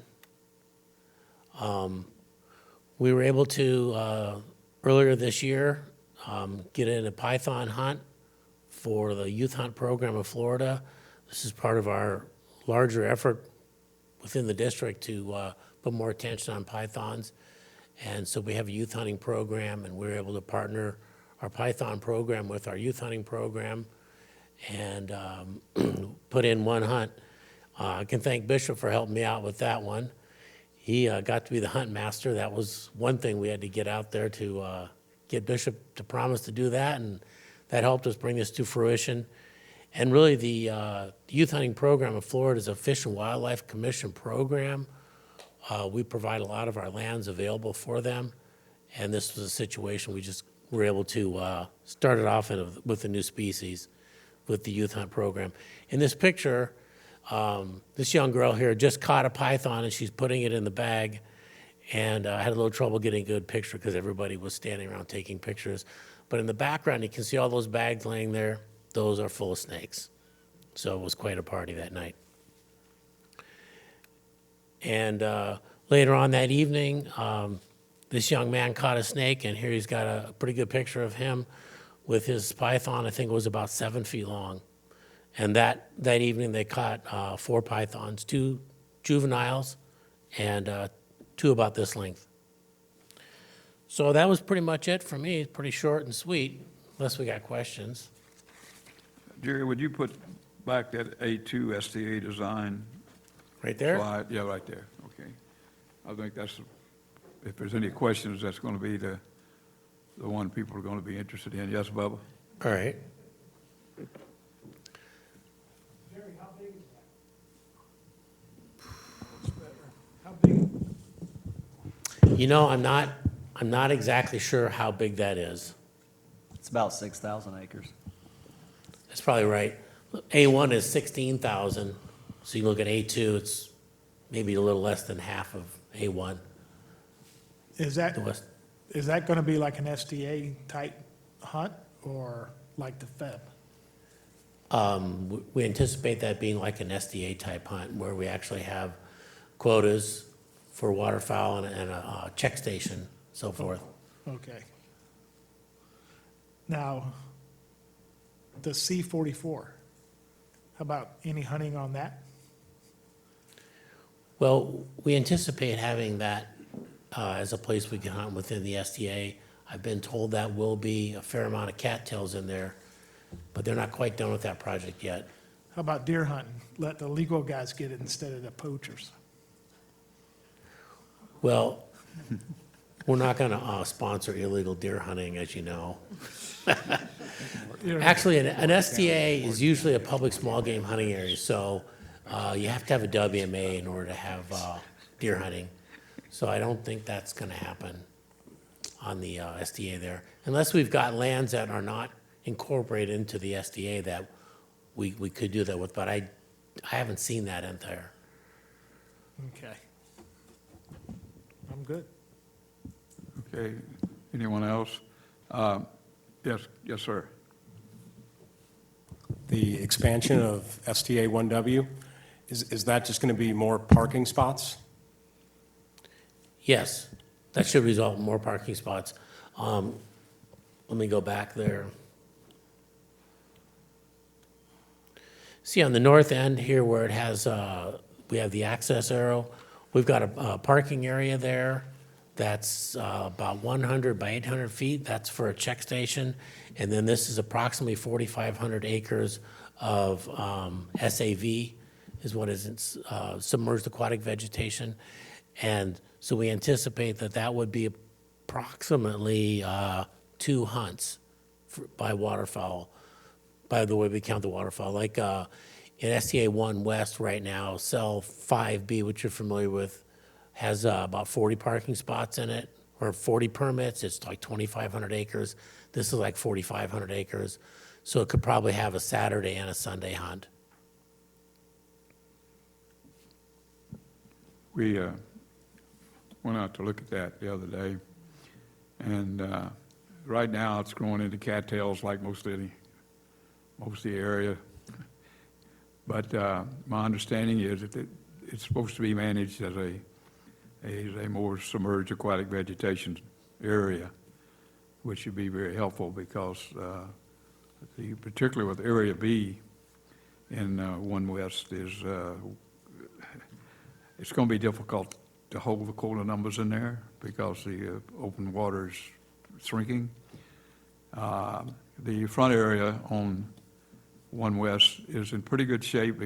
We were able to, earlier this year, get in a python hunt for the youth hunt program of Florida. This is part of our larger effort within the district to put more attention on pythons. And so we have a youth hunting program, and we're able to partner our python program with our youth hunting program and put in one hunt. I can thank Bishop for helping me out with that one. He got to be the hunt master. That was one thing we had to get out there to get Bishop to promise to do that, and that helped us bring this to fruition. And really, the youth hunting program of Florida is a Fish and Wildlife Commission program. We provide a lot of our lands available for them, and this was a situation we just were able to start it off with a new species with the youth hunt program. In this picture, this young girl here just caught a python, and she's putting it in the bag, and I had a little trouble getting a good picture because everybody was standing around taking pictures. But in the background, you can see all those bags laying there. Those are full of snakes. So it was quite a party that night. And later on that evening, this young man caught a snake, and here he's got a pretty good picture of him with his python. I think it was about 7 feet long. And that evening, they caught 4 pythons, 2 juveniles, and 2 about this length. So that was pretty much it for me. Pretty short and sweet, unless we got questions. Jerry, would you put back that A2 STA design. Right there? Slide. Yeah, right there, okay. I think that's, if there's any questions, that's going to be the one people are going to be interested in. Yes, Bubba? All right. You know, I'm not exactly sure how big that is. It's about 6,000 acres. That's probably right. A1 is 16,000, so you look at A2, it's maybe a little less than half of A1. Is The that, west. is that going to be like an SDA type hunt or like the FEB? We anticipate that being like an SDA type hunt where we actually have quotas for waterfowl and a check station, so forth. Okay. Now, the C-44, how about any hunting on that? Well, we anticipate having that as a place we can hunt within the SDA. I've been told that will be a fair amount of cattails in there, but they're not quite done with that project yet. How about deer hunting? Let the legal guys get it instead of the poachers. Well, we're not going to sponsor illegal deer hunting, as you know. Actually, an SDA is usually a public small game hunting area, so you have to have a WMA in order to have deer hunting. So I don't think that's going to happen on the SDA there, unless we've got lands that are not incorporated into the SDA that we could do that with, but I haven't seen that in there. Okay. I'm good. Okay, anyone else? Yes, sir. The expansion of STA 1W, is that just going to be more parking spots? Yes, that should result in more parking spots. Let me go back there. See, on the north end here where it has, we have the access arrow, we've got a parking area there that's about 100 by 800 feet. That's for a check station. And then this is approximately 4,500 acres of SAV, is what is submerged aquatic vegetation. And so we anticipate that that would be approximately 2 hunts by waterfowl, by the way we count the waterfowl. Like in STA 1 West right now, cell 5B, which you're familiar with, has about 40 parking spots in it, or 40 permits. It's like 2,500 acres. This is like 4,500 acres. So it could probably have a Saturday and a Sunday hunt. We went out to look at that the other day, and right now it's growing into cattails like most of the area. But my understanding is that it's supposed to be managed as a more submerged aquatic vegetation area, which would be very helpful because particularly with Area B in 1 West is it's going to be difficult to hold the quota numbers in there because the open water is shrinking. The front area on 1 West is in pretty good shape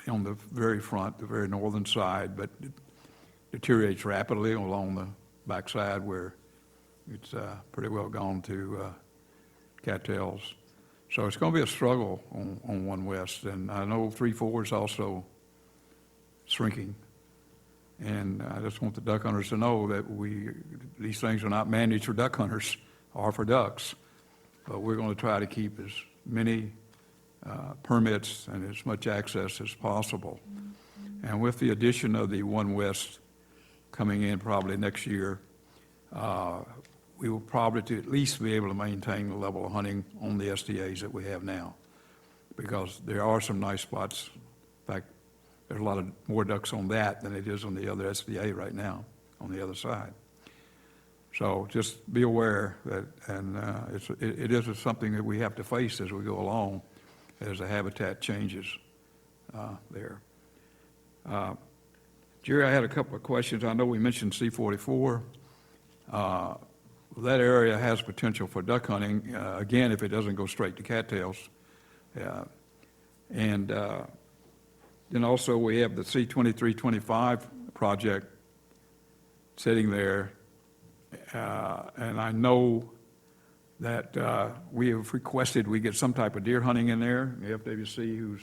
on the very front, the very northern side, but it deteriorates rapidly along the backside where it's pretty well gone to cattails. So it's going to be a struggle on 1 West, and I know 3-4 is also shrinking. And I just want the duck hunters to know that these things are not managed for duck hunters or for ducks, but we're going to try to keep as many permits and as much access as possible. And with the addition of the 1 West coming in probably next year, we will probably at least be able to maintain the level of hunting on the SDAs that we have now, because there are some nice spots. In fact, there's a lot of more ducks on that than it is on the other SDA right now, on the other side. So just be aware that, and it is something that we have to face as we go along, as the habitat changes there. Jerry, I had a couple of questions. I know we mentioned C-44. That area has potential for duck hunting, again, if it doesn't go straight to cattails. And then also we have the C-2325 project sitting there. And I know that we have requested we get some type of deer hunting in there. The FWC, who's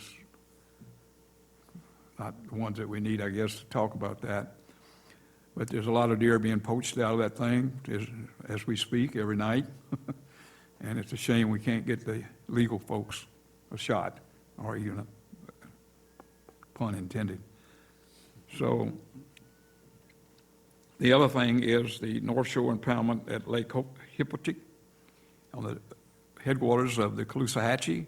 not the ones that we need, I guess, to talk about that. But there's a lot of deer being poached out of that thing as we speak every night. And it's a shame we can't get the legal folks a shot, or even a pun intended. So the other thing is the North Shore impoundment at Lake Hippotic on the headwaters of the Caloosahatchee.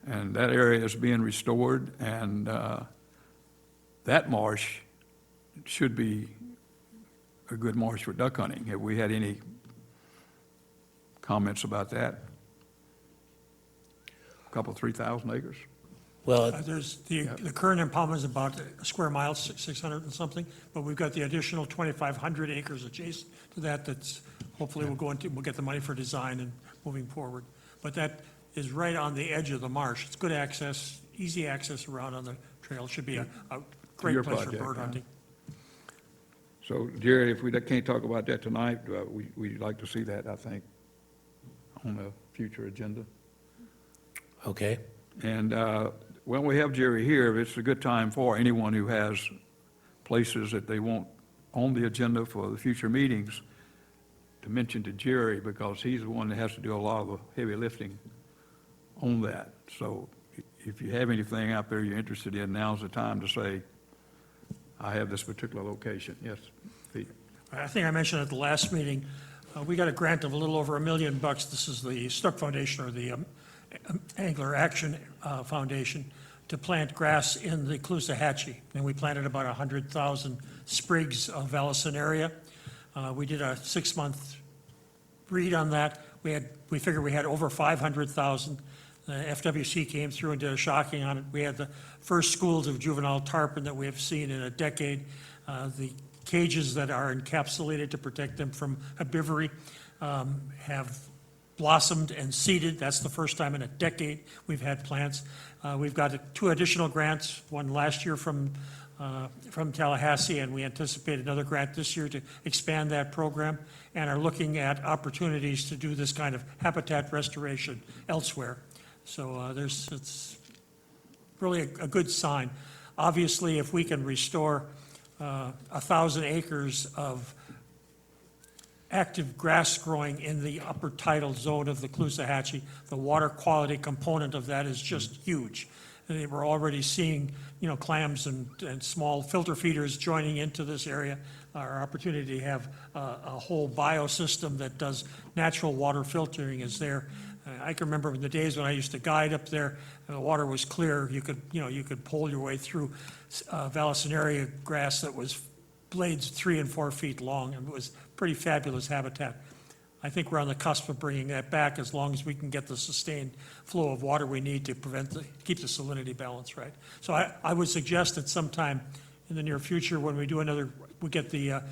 And that area is being restored, and that marsh should be a good marsh for duck hunting. Have we had any comments about that? A couple, 3,000 acres? Well, There's, the current impoundment is about a square mile, 600 and something, but we've got the additional 2,500 acres adjacent to that that's, hopefully we'll get the money for design and moving forward. But that is right on the edge of the marsh. It's good access, easy access around on the trail. Should be a great your place for project, bird huh? hunting. So, Jerry, if we can't talk about that tonight, we'd like to see that, I think, on the future agenda. okay. And when we have Jerry here, it's a good time for anyone who has places that they want on the agenda for the future meetings to mention to Jerry, because he's the one that has to do a lot of the heavy lifting on that. So if you have anything out there you're interested in, now's the time to say, I have this particular location. Yes, Pete? I think I mentioned at the last meeting, we got a grant of a little over $1 million. This is the S.F.W.M.D Foundation, or the Angler Action Foundation, to plant grass in the Caloosahatchee. And we planted about 100,000 sprigs of Vallisneria. We did a 6-month read on that. We figured we had over 500,000. FWC came through and did a shocking on it. We had the first schools of juvenile tarpon that we have seen in a decade. The cages that are encapsulated to protect them from herbivory have blossomed and seeded. That's the first time in a decade we've had plants. We've got 2 additional grants, one last year from Tallahassee, and we anticipate another grant this year to expand that program, and are looking at opportunities to do this kind of habitat restoration elsewhere. So it's really a good sign. Obviously, if we can restore 1,000 acres of active grass growing in the upper tidal zone of the Caloosahatchee, the water quality component of that is just huge. And we're already seeing, clams and small filter feeders joining into this area. Our opportunity to have a whole biosystem that does natural water filtering is there. I can remember in the days when I used to guide up there, and the water was clear. You could pole your way through Vallisneria grass that was blades 3 and 4 feet long, and it was pretty fabulous habitat. I think we're on the cusp of bringing that back, as long as we can get the sustained flow of water we need to keep the salinity balance right. So I would suggest that sometime in the near future, when we get the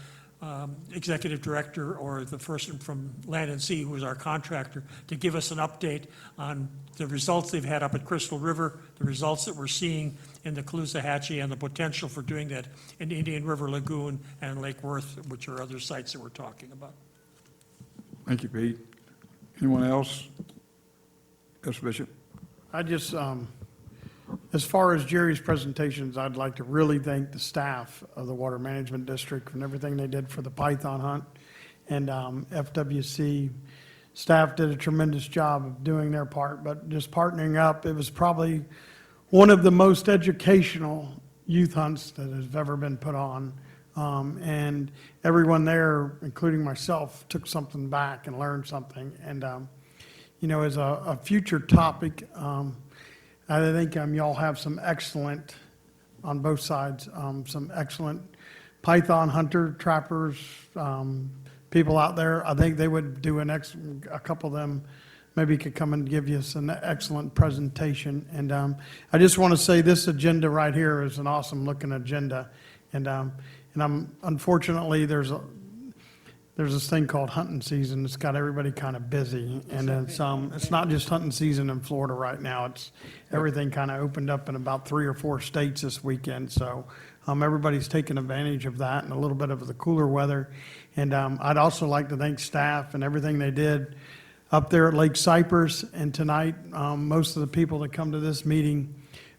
executive director or the person from Land and Sea, who is our contractor, to give us an update on the results they've had up at Crystal River, the results that we're seeing in the Caloosahatchee, and the potential for doing that in Indian River Lagoon and Lake Worth, which are other sites that we're talking about. Thank you, Pete. Anyone else? Yes, Bishop? I just, as far as Jerry's presentations, I'd like to really thank the staff of the Water Management District and everything they did for the python hunt. And FWC staff did a tremendous job of doing their part, but just partnering up, it was probably one of the most educational youth hunts that has ever been put on. And everyone there, including myself, took something back and learned something. And, as a future topic, I think y'all have some excellent, on both sides, some excellent python hunter, trappers, people out there. I think they would do a couple of them maybe could come and give you an excellent presentation. And I just want to say this agenda right here is an awesome looking agenda. And I'm unfortunately, there's this thing called hunting season. It's got everybody kind of busy. And it's not just hunting season in Florida right now. It's, everything kind of opened up in about 3 or 4 states this weekend. So everybody's taking advantage of that and a little bit of the cooler weather. And I'd also like to thank staff and everything they did up there at Lake Cypress. And tonight, most of the people that come to this meeting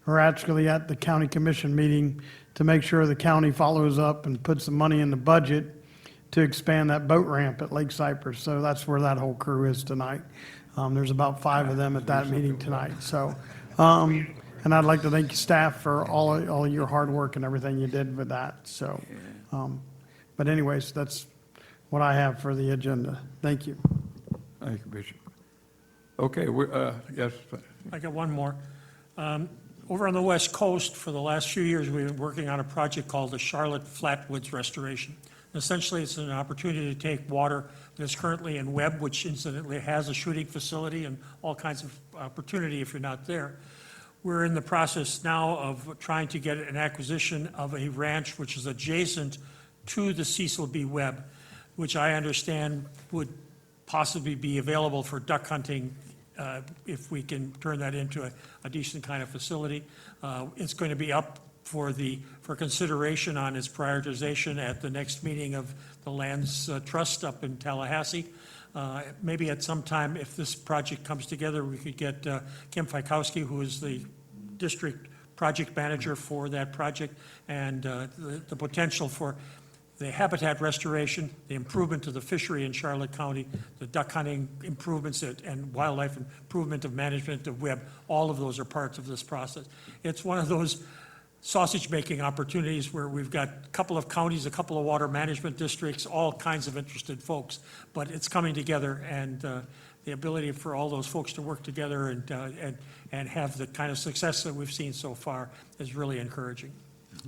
are actually at the county commission meeting to make sure the county follows up and puts the money in the budget to expand that boat ramp at Lake Cypress. So that's where that whole crew is tonight. There's about 5 of them at that meeting tonight. So, and I'd like to thank you staff for all of your hard work and everything you did with that. So, but anyways, that's what I have for the agenda. Thank you. Thank you, Bishop. Okay, yes, I got one more. Over on the West Coast, for the last few years, we've been working on a project called the Charlotte Flatwoods Restoration. Essentially, it's an opportunity to take water that's currently in Webb, which incidentally has a shooting facility and all kinds of opportunity if you're not there. We're in the process now of trying to get an acquisition of a ranch which is adjacent to the Cecil B. Webb, which I understand would possibly be available for duck hunting if we can turn that into a decent kind of facility. It's going to be up for consideration on its prioritization at the next meeting of the Lands Trust up in Tallahassee. Maybe at some time, if this project comes together, we could get Kim Fikowski, who is the district project manager for that project, and the potential for the habitat restoration, the improvement to the fishery in Charlotte County, the duck hunting improvements and wildlife improvement of management of Webb, all of those are parts of this process. It's one of those sausage-making opportunities where we've got a couple of counties, a couple of water management districts, all kinds of interested folks, but it's coming together, and the ability for all those folks to work together and have the kind of success that we've seen so far is really encouraging.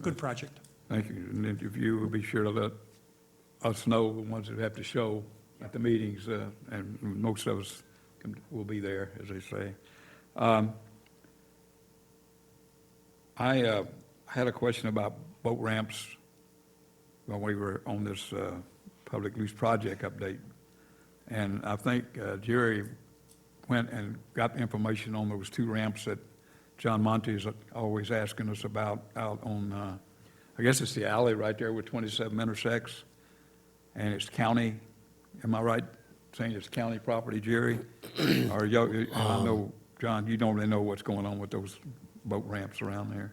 Good project. thank you. And if you will be sure to let us know, the ones that have to show at the meetings, and most of us will be there, as they say. I had a question about boat ramps when we were on this public use project update. And I think Jerry went and got information on those 2 ramps that John Monte is always asking us about out on, I guess it's the alley right there where 27 intersects, and it's county. Am I right saying it's county property, Jerry? Or I know, John, you don't really know what's going on with those boat ramps around there.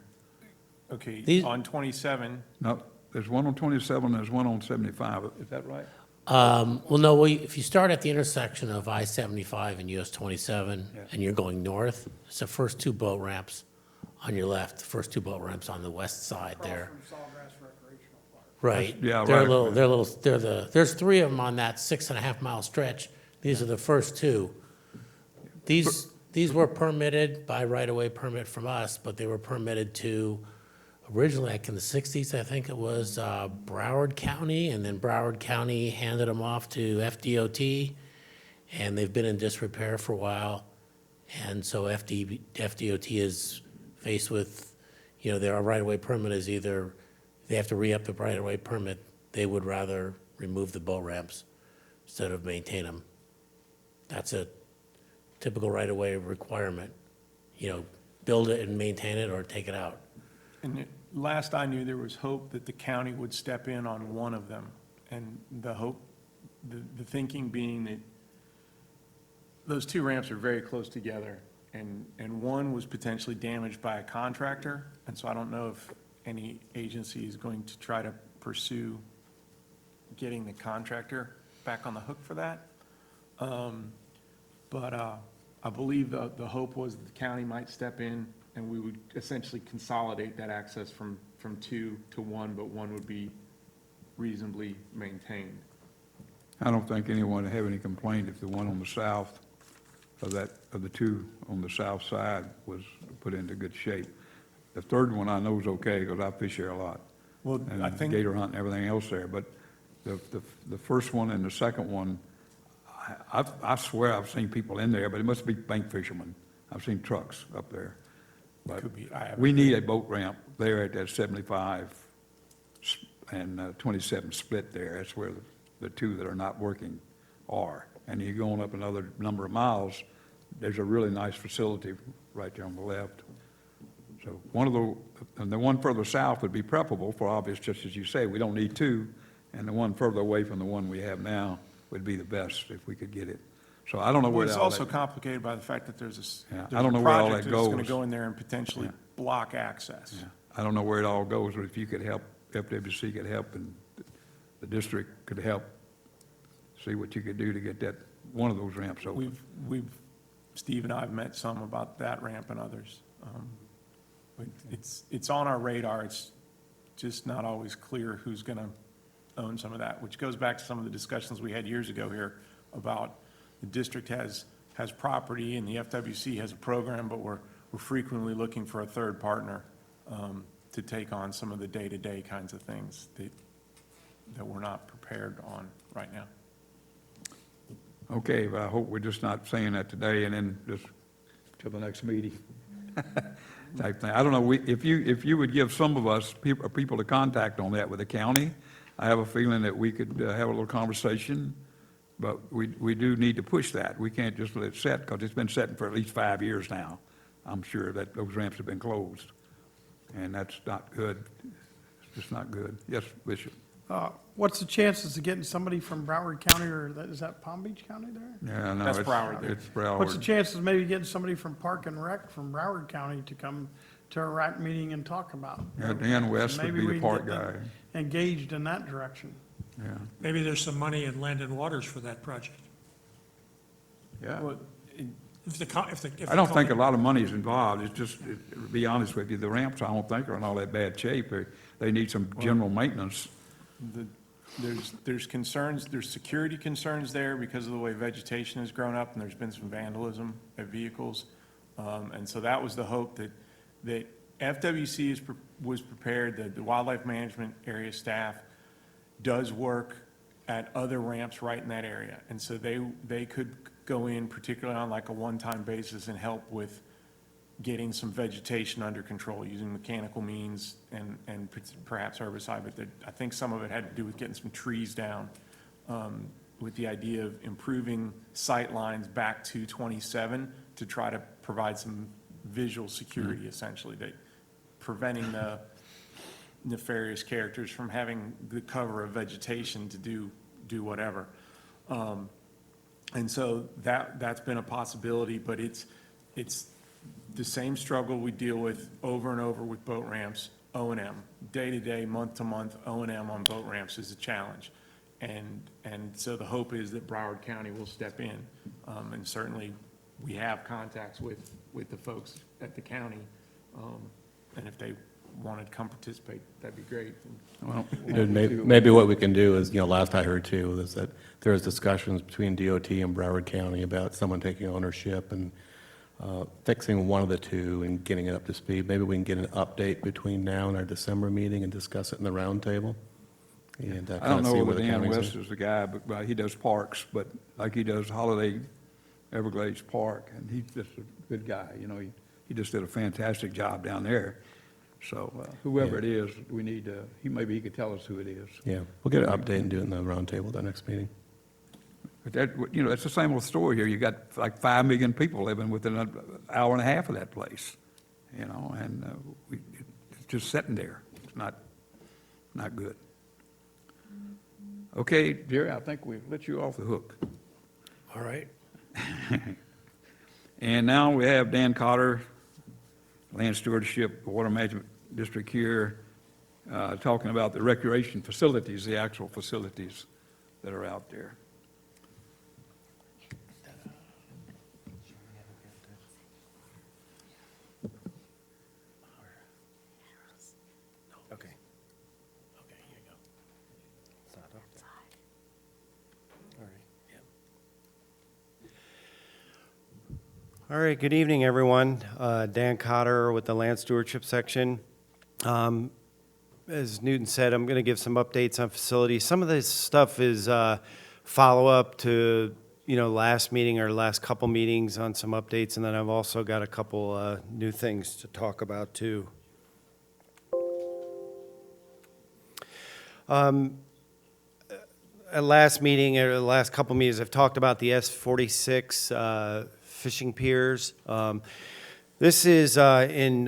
Okay, on 27, No, there's one on 27, there's one on 75. Is that right? Well, no, if you start at the intersection of I-75 and US 27, and you're going north, it's the first 2 boat ramps on your left, the first 2 boat ramps on the west side there. Right. Yeah, They're right. there's 3 of them on that 6.5-mile stretch. These are the first 2. These were permitted by right-of-way permit from us, but they were permitted to, originally, like in the 60s, I think it was Broward County, and then Broward County handed them off to FDOT, and they've been in disrepair for a while. And so FDOT is faced with, their right-of-way permit is either, they have to re-up the right-of-way permit, they would rather remove the boat ramps instead of maintain them. That's a typical right-of-way requirement, build it and maintain it or take it out. and last I knew, there was hope that the county would step in on one of them. And the hope, the thinking being that those 2 ramps are very close together, and one was potentially damaged by a contractor. And so I don't know if any agency is going to try to pursue getting the contractor back on the hook for that. But I believe the hope was that the county might step in and we would essentially consolidate that access from 2 to 1, but one would be reasonably maintained. I don't think anyone would have any complaint if the one on the south of the 2 on the south side was put into good shape. The third one I know is okay because I fish there a lot. Well, and I think gator hunt and everything else there. But the first one and the second one, I swear I've seen people in there, but it must be bank fishermen. I've seen trucks up there. But could be, we need a boat ramp there at that 75 and 27 split there. That's where the two that are not working are. And you're going up another number of miles, there's a really nice facility right there on the left. So and the one further south would be preferable for obvious, just as you say, we don't need two, and the one further away from the one we have now would be the best if we could get it. So I don't know Well, where it's all also that, complicated by the fact that there's Yeah, a I don't know where all project that that's going to goes. go in there and potentially block access. I don't know where it all goes, but if you could help, FWC could help, and the district could help, see what you could do to get that, one of those ramps open. Steve and I have met some about that ramp and others. But it's on our radar, it's just not always clear who's going to own some of that, which goes back to some of the discussions we had years ago here about the district has property and the FWC has a program, but we're frequently looking for a third partner to take on some of the day-to-day kinds of things that we're not prepared on right now. Okay, well, I hope we're just not saying that today and then just till the next meeting type thing. I don't know, if you would give some of us people to contact on that with the county, I have a feeling that we could have a little conversation, but we do need to push that. We can't just let it set, because it's been setting for at least 5 years now. I'm sure that those ramps have been closed, and that's not good. It's just not good. Yes, Bishop? What's the chances of getting somebody from Broward County, or is that Palm Beach County there? Yeah, no, That's it's Broward there. It's Broward. What's the chances of maybe getting somebody from Park and Rec from Broward County to come to a RAC meeting and talk about? Yeah, Dan West would Maybe be we the can park get guy. them engaged in that direction. Yeah. Maybe there's some money in Land and Waters for that project. Yeah. Well, I don't think a lot of money is involved. It's just, to be honest with you, the ramps, I don't think are in all that bad shape. They need some general maintenance. There's concerns, there's security concerns there because of the way vegetation has grown up, and there's been some vandalism of vehicles. And so that was the hope that FWC was prepared, the wildlife management area staff does work at other ramps right in that area. And so they could go in, particularly on like a one-time basis, and help with getting some vegetation under control using mechanical means and perhaps herbicide. But I think some of it had to do with getting some trees down, with the idea of improving sight lines back to 27 to try to provide some visual security, essentially, that preventing the nefarious characters from having the cover of vegetation to do whatever. And so that's been a possibility, but it's the same struggle we deal with over and over with boat ramps, O&M. Day-to-day, month-to-month, O&M on boat ramps is a challenge. And so the hope is that Broward County will step in. And certainly, we have contacts with the folks at the county. And if they wanted to come participate, that'd be great. Well, Maybe what we can do is, last I heard too, is that there's discussions between DOT and Broward County about someone taking ownership and fixing one of the two and getting it up to speed. Maybe we can get an update between now and our December meeting and discuss it in the roundtable. And I kind don't of know see where whether the Dan county's West at. is the guy, but he does parks, but like he does Holiday Everglades Park, and he's just a good guy, he just did a fantastic job down there. So whoever it is, we need to, maybe he could tell us who it is. Yeah, we'll get an update and do it in the roundtable at the next meeting. But that, it's the same old story here. You got like 5 million people living within an hour and a half of that place, and it's just sitting there. It's not good. Okay, Jerry, I think we've let you off the hook. All right. And now we have Dan Cotter, Land Stewardship, Water Management District here, talking about the recreation facilities, the actual facilities that are out there. Okay. Okay, here you go. It's not up there. All right, yeah. All right, good evening, everyone. Dan Cotter with the Land Stewardship Section. As Newton said, I'm going to give some updates on facilities. Some of this stuff is follow-up to, last meeting or last couple meetings on some updates, and then I've also got a couple new things to talk about, too. at last meeting, or the last couple meetings, I've talked about the S.F.W.M.D fishing piers. This is in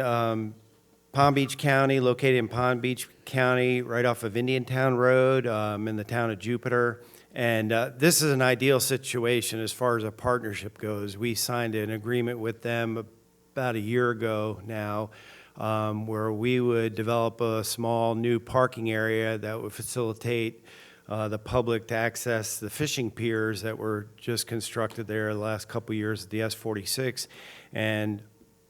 Palm Beach County, located in Palm Beach County, right off of Indiantown Road, in the town of Jupiter. And this is an ideal situation as far as a partnership goes. We signed an agreement with them about a year ago now, where we would develop a small new parking area that would facilitate the public to access the fishing piers that were just constructed there the last couple of years at the S-46. And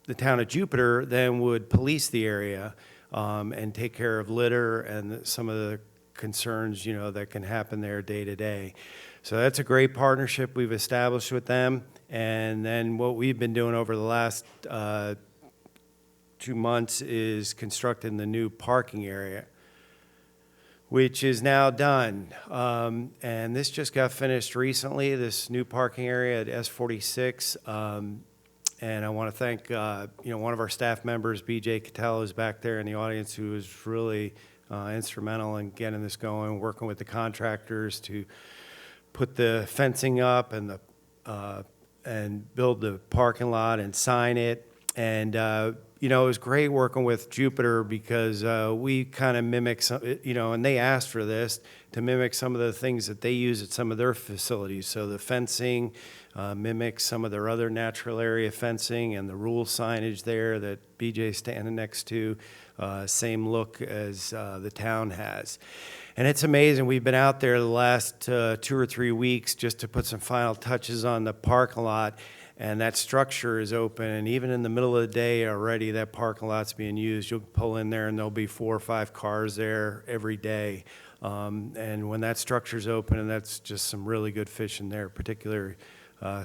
the town of Jupiter then would police the area and take care of litter and some of the concerns, you know, that can happen there day to day. So that's a great partnership we've established with them. And then what we've been doing over the last 2 months is constructing the new parking area, which is now done. And this just got finished recently, this new parking area at S-46. And I want to thank, one of our staff members, B.J. Cattell, who's back there in the audience, who was really instrumental in getting this going, working with the contractors to put the fencing up and build the parking lot and sign it. And it was great working with Jupiter because we kind of mimic some, and they asked for this to mimic some of the things that they use at some of their facilities. So the fencing mimics some of their other natural area fencing, and the rule signage there that BJ's standing next to, same look as the town has. And it's amazing. We've been out there the last 2 or 3 weeks just to put some final touches on the parking lot. And that structure is open, and even in the middle of the day already, that parking lot's being used. You'll pull in there, and there'll be 4 or 5 cars there every day. And when that structure's open, and that's just some really good fishing there, particularly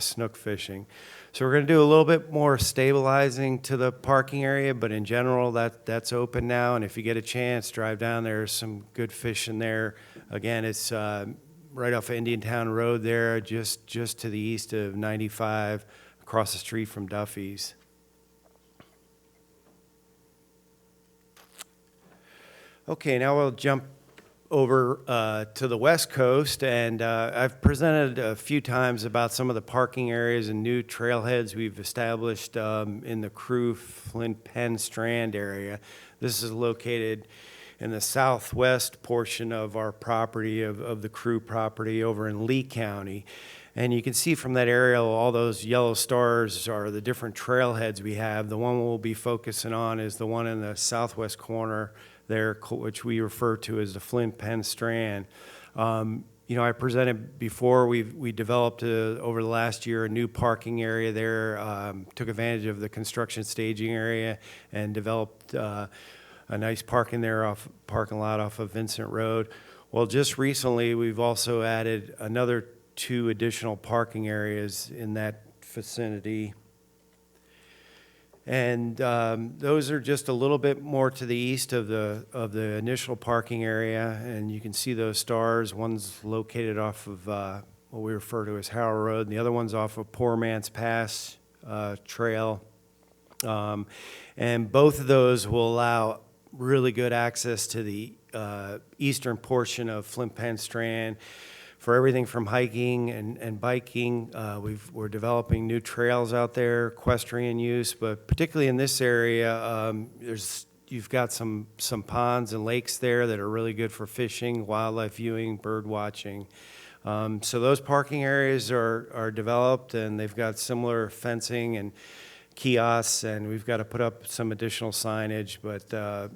snook fishing. So we're going to do a little bit more stabilizing to the parking area, but in general, that's open now. And if you get a chance, drive down there. There's some good fishing there. Again, it's right off of Indiantown Road there, just to the east of 95, across the street from Duffy's. Okay, now we'll jump over to the West Coast, and I've presented a few times about some of the parking areas and new trailheads we've established in the Crew Flint Penn Strand area. This is located in the southwest portion of our property, of the Crew property over in Lee County. And you can see from that aerial, all those yellow stars are the different trailheads we have. The one we'll be focusing on is the one in the southwest corner there, which we refer to as the Flint Penn Strand. I presented before, we developed over the last year a new parking area there, took advantage of the construction staging area and developed a nice parking lot off of Vincent Road. Well, just recently, we've also added another 2 additional parking areas in that vicinity. And those are just a little bit more to the east of the initial parking area, and you can see those stars. One's located off of what we refer to as Howard Road, and the other one's off of Poor Man's Pass Trail. And both of those will allow really good access to the eastern portion of Flint Penn Strand for everything from hiking and biking. We're developing new trails out there, equestrian use, but particularly in this area, you've got some ponds and lakes there that are really good for fishing, wildlife viewing, bird watching. So those parking areas are developed, and they've got similar fencing and kiosks, and we've got to put up some additional signage, but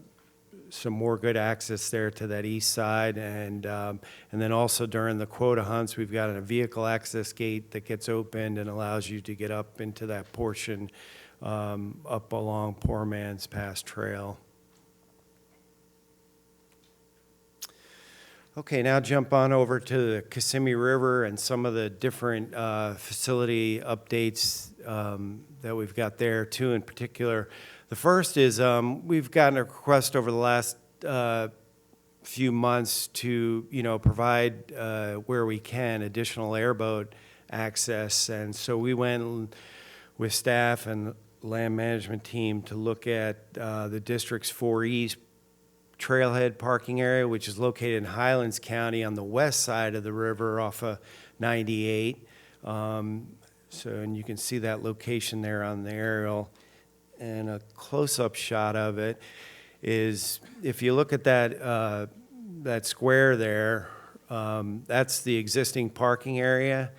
some more good access there to that east side. And then also during the quota hunts, we've got a vehicle access gate that gets opened and allows you to get up into that portion up along Poor Man's Pass Trail. Okay, now jump on over to the Kissimmee River and some of the different facility updates that we've got there too in particular. The first is we've gotten a request over the last few months to, provide where we can additional airboat access. And so we went with staff and land management team to look at the district's 4 East trailhead parking area, which is located in Highlands County on the west side of the river off of 98. And you can see that location there on the aerial. And a close-up shot of it is, if you look at that, that square there, that's the existing parking area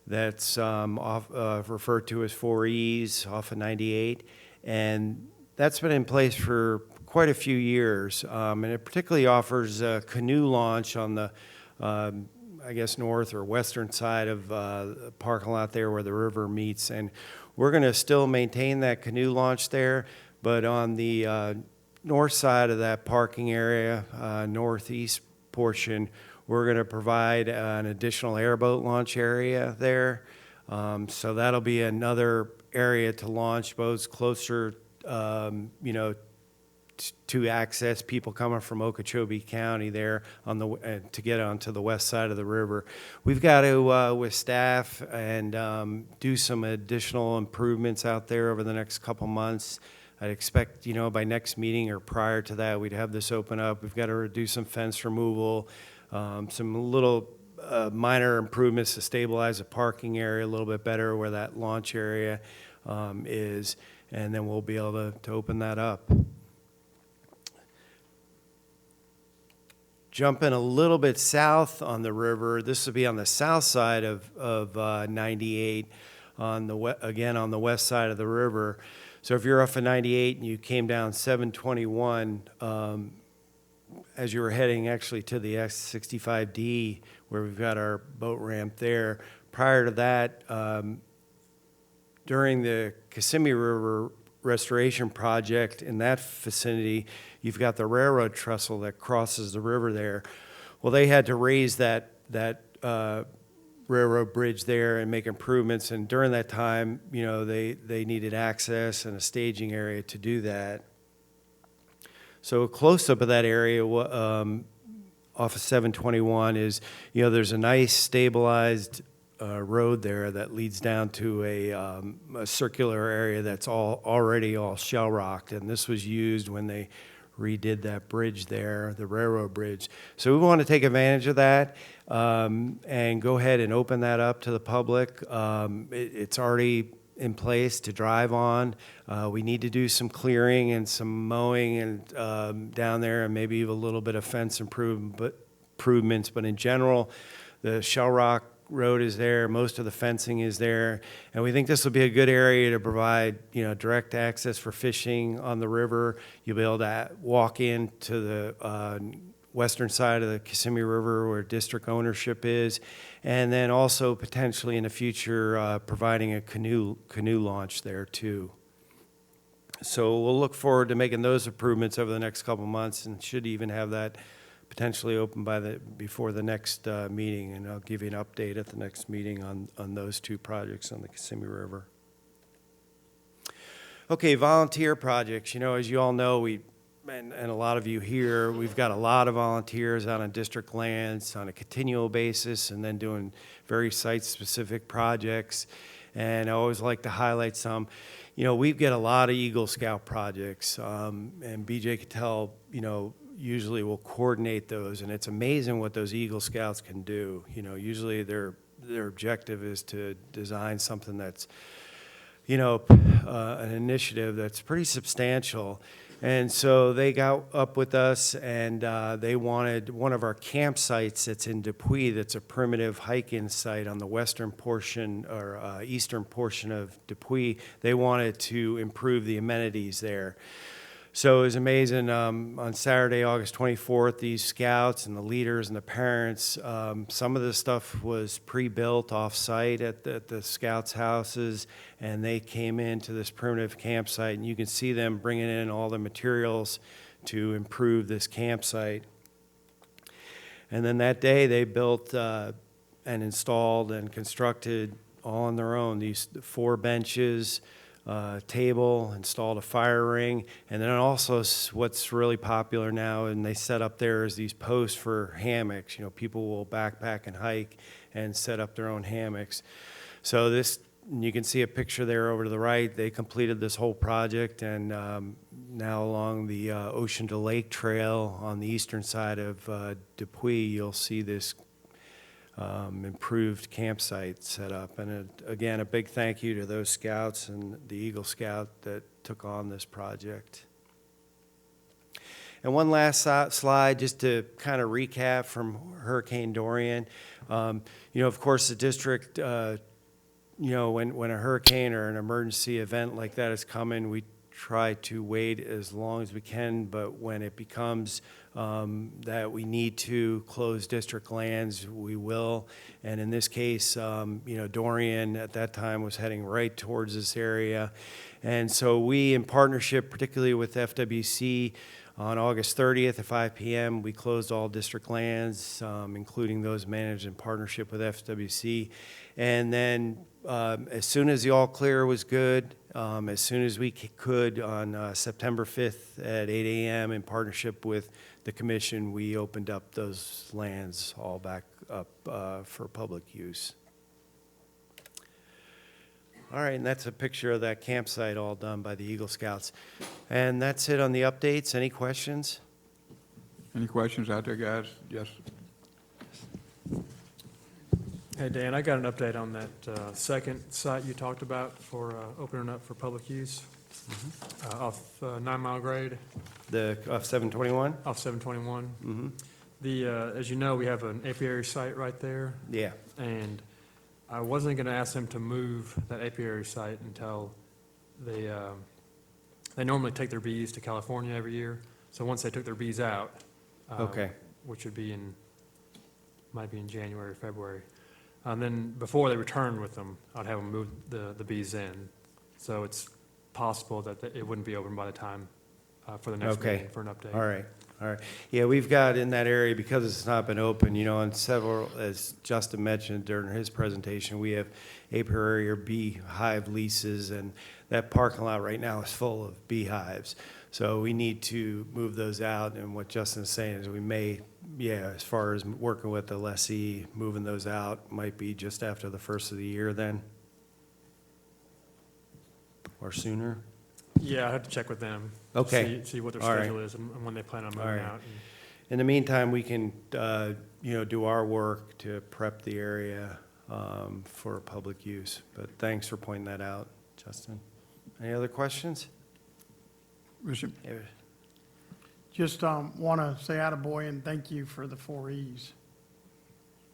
that's referred to as 4Es off of 98. And that's been in place for quite a few years. And it particularly offers a canoe launch on the, I guess, north or western side of the parking lot there where the river meets. And we're going to still maintain that canoe launch there, but on the north side of that parking area, northeast portion, we're going to provide an additional airboat launch area there. So that'll be another area to launch boats closer, you know, to access people coming from Okeechobee County there on the to get onto the west side of the river. We've got to, with staff, and do some additional improvements out there over the next couple months. I'd expect, you know, by next meeting or prior to that, we'd have this open up. We've got to do some fence removal, some little minor improvements to stabilize the parking area a little bit better where that launch area is, and then we'll be able to open that up. Jumping a little bit south on the river, this will be on the south side of 98, on the again on the west side of the river. So if you're off of 98 and you came down 721, as you were heading actually to the S.F.W.M.D, where we've got our boat ramp there, prior to that, during the Kissimmee River restoration project in that vicinity, you've got the railroad trestle that crosses the river there. Well, they had to raise that railroad bridge there and make improvements, and during that time, you know, they needed access and a staging area to do that. So a close-up of that area off of 721 is, you know, there's a nice stabilized road there that leads down to a circular area that's already all shell rocked, and this was used when they redid that bridge there, the railroad bridge. So we want to take advantage of that and go ahead and open that up to the public. It's already in place to drive on. We need to do some clearing and some mowing and down there, and maybe a little bit of fence improvements, but in general, the shell rock road is there, most of the fencing is there, and we think this will be a good area to provide, you know, direct access for fishing on the river. You'll be able to walk into the western side of the Kissimmee River where district ownership is, and then also potentially in the future providing a canoe launch there too. So we'll look forward to making those improvements over the next couple months, and should even have that potentially open before the next meeting, and I'll give you an update at the next meeting on those two projects on the Kissimmee River. Okay, volunteer projects. You know, as you all know, and a lot of you here, we've got a lot of volunteers out on district lands on a continual basis, and then doing very site-specific projects. And I always like to highlight some. You know, we get a lot of Eagle Scout projects, and BJ Cattell, you know, usually will coordinate those, and it's amazing what those Eagle Scouts can do. You know, usually their objective is to design something that's, you know, an initiative that's pretty substantial. And so they got up with us, and they wanted one of our campsites that's in Dupuis, that's a primitive hike-in site on the western portion or eastern portion of Dupuis. They wanted to improve the amenities there. So it was amazing. On Saturday, August 24th, these scouts and the leaders and the parents, some of the stuff was pre-built off-site at the scouts' houses, and they came into this primitive campsite, and you can see them bringing in all the materials to improve this campsite. And then that day, they built and installed and constructed all on their own, these 4 benches, table, installed a fire ring, and then also what's really popular now, and they set up there, is these posts for hammocks. You know, people will backpack and hike and set up their own hammocks. So this, you can see a picture there over to the right. They completed this whole project, and now along the Ocean to Lake Trail on the eastern side of Dupuy, you'll see this improved campsite set up. And again, a big thank you to those scouts and the Eagle Scout that took on this project. And one last slide, just to kind of recap from Hurricane Dorian. Of course, the district, when a hurricane or an emergency event like that is coming, we try to wait as long as we can, but when it becomes that we need to close district lands, we will. And in this case, Dorian at that time was heading right towards this area. And so we, in partnership, particularly with FWC, on August 30th at 5 p.m., we closed all district lands, including those managed in partnership with FWC. And then as soon as the all clear was good, as soon as we could on September 5th at 8 a.m. in partnership with the commission, we opened up those lands all back up for public use. All right, and that's a picture of that campsite all done by the Eagle Scouts. And that's it on the updates. Any questions? Any questions out there, guys? Yes. Hey, Dan, I got an update on that second site you talked about for opening up for public use off 9 Mile Grade. Off 721? Off 721. Mm-hmm. As you know, we have an apiary site right there. Yeah. And I wasn't going to ask them to move that apiary site until they normally take their bees to California every year. So once they took their bees out, Okay. which would be might be in January or February, and then before they returned with them, I'd have them move the bees in. So it's possible that it wouldn't be open by the time for the next meeting for an update. All right. All right. Yeah, we've got in that area, because it's not been open, on several, as Justin mentioned during his presentation, we have apiary or beehive leases, and that parking lot right now is full of beehives. So we need to move those out, and what Justin's saying is we may, as far as working with the lessee, moving those out might be just after the first of the year then, or sooner. Yeah, I have to check with them. Okay. See what their All right. schedule is and when they plan on moving All right. out. In the meantime, we can, do our work to prep the area for public use. But thanks for pointing that out, Justin. Any other questions? Bishop? Just want to say attaboy and thank you for the 4 E's.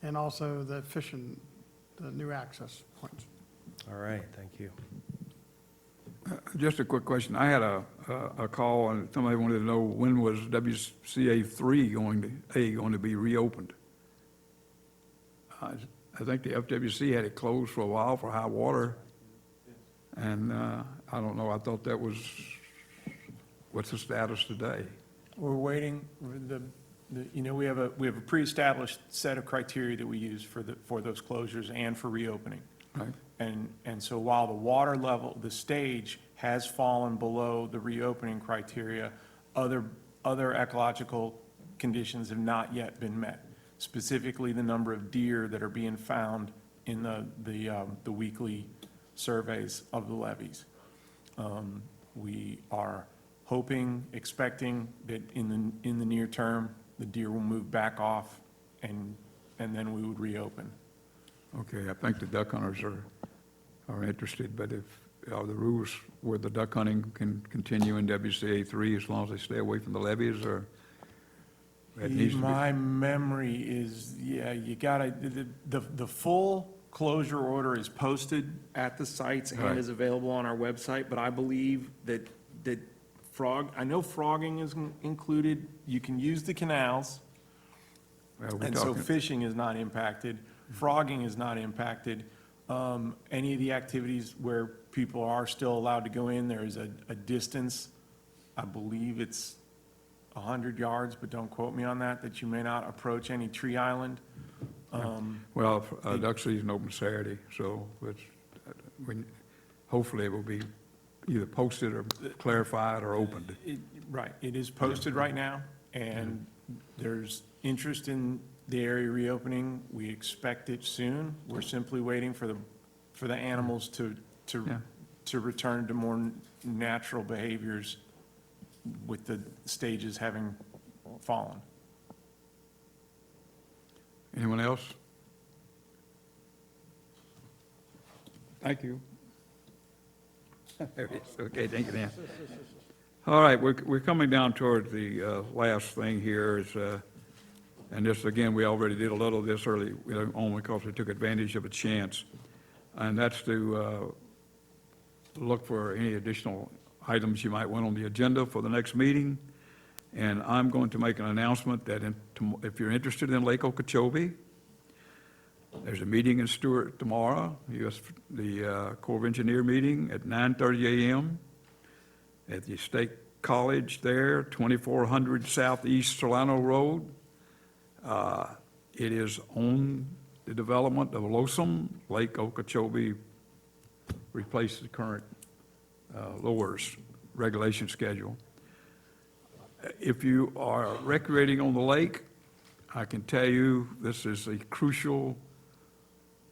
And also the fishing, the new access points. All right, thank you. Just a quick question. I had a call, and somebody wanted to know when was WCA 3 going to be reopened? I think the FWC had it closed for a while for high water, and I don't know, I thought that was, what's the status today? We're waiting, we have a pre-established set of criteria that we use for those closures and for reopening. Right. And so while the water level, the stage has fallen below the reopening criteria, other ecological conditions have not yet been met. Specifically, the number of deer that are being found in the weekly surveys of the levees. We are hoping, expecting that in the near term, the deer will move back off and then we would reopen. Okay, I think the duck hunters are interested, but if the rules where the duck hunting can continue in WCA 3 as long as they stay away from the levees, or it needs to be? My memory is, you gotta, the full closure order is posted at the sites and Right. is available on our website, but I believe that I know frogging is included. You can use the canals, Well, we're and so talking- fishing is not impacted. Frogging is not impacted. Any of the activities where people are still allowed to go in, there is a distance, I believe it's 100 yards, but don't quote me on that you may not approach any tree island. Well, duck season opens Saturday, so hopefully it will be either posted or clarified or opened. Right, it is posted right now, and there's interest in the area reopening. We expect it soon. We're simply waiting for the animals to return to more natural behaviors with the stages having fallen. Anyone else? Thank you. There it is. Okay, thank you, Dan. All right, we're coming down toward the last thing here is, and this, again, we already did a little of this early, only because we took advantage of a chance, and that's to look for any additional items you might want on the agenda for the next meeting. And I'm going to make an announcement that if you're interested in Lake Okeechobee, there's a meeting in Stewart tomorrow, the Corps of Engineer meeting at 9:30 a.m. at the State College there, 2400 Southeast Solano Road. It is on the development of Losum. Lake Okeechobee replaces the current lowers regulation schedule. If you are recreating on the lake, I can tell you this is a crucial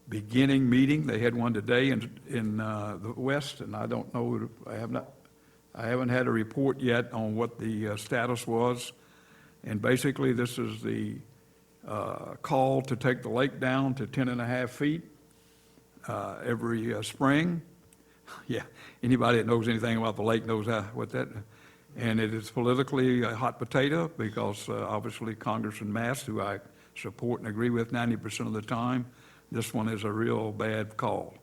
beginning meeting. They had one today in the west, and I don't know, I haven't had a report yet on what the status was. And basically, this is the call to take the lake down to 10.5 feet every spring. Yeah, anybody that knows anything about the lake knows what that. And it is politically a hot potato because obviously Congressman Mast, who I support and agree with 90% of the time, this one is a real bad call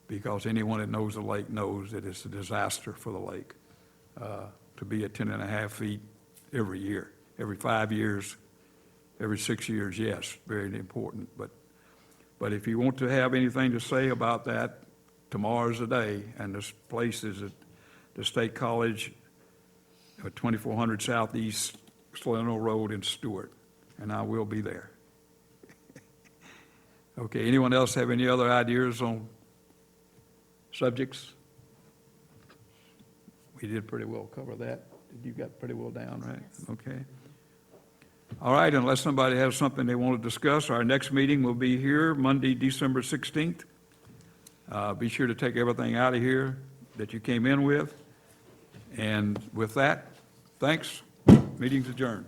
because anyone that knows the lake knows that it's a disaster for the lake to be at 10.5 feet every year, every 5 years, every 6 years, yes, very important. But if you want to have anything to say about that, tomorrow's the day, and this place is at the State College, 2400 Southeast Solano Road in Stewart, and I will be there. Okay, anyone else have any other ideas on subjects? We did pretty well cover that. You got pretty well down, right? Okay. All right, unless somebody has something they want to discuss, our next meeting will be here Monday, December 16th. Be sure to take everything out of here that you came in with. And with that, thanks. Meeting's adjourned.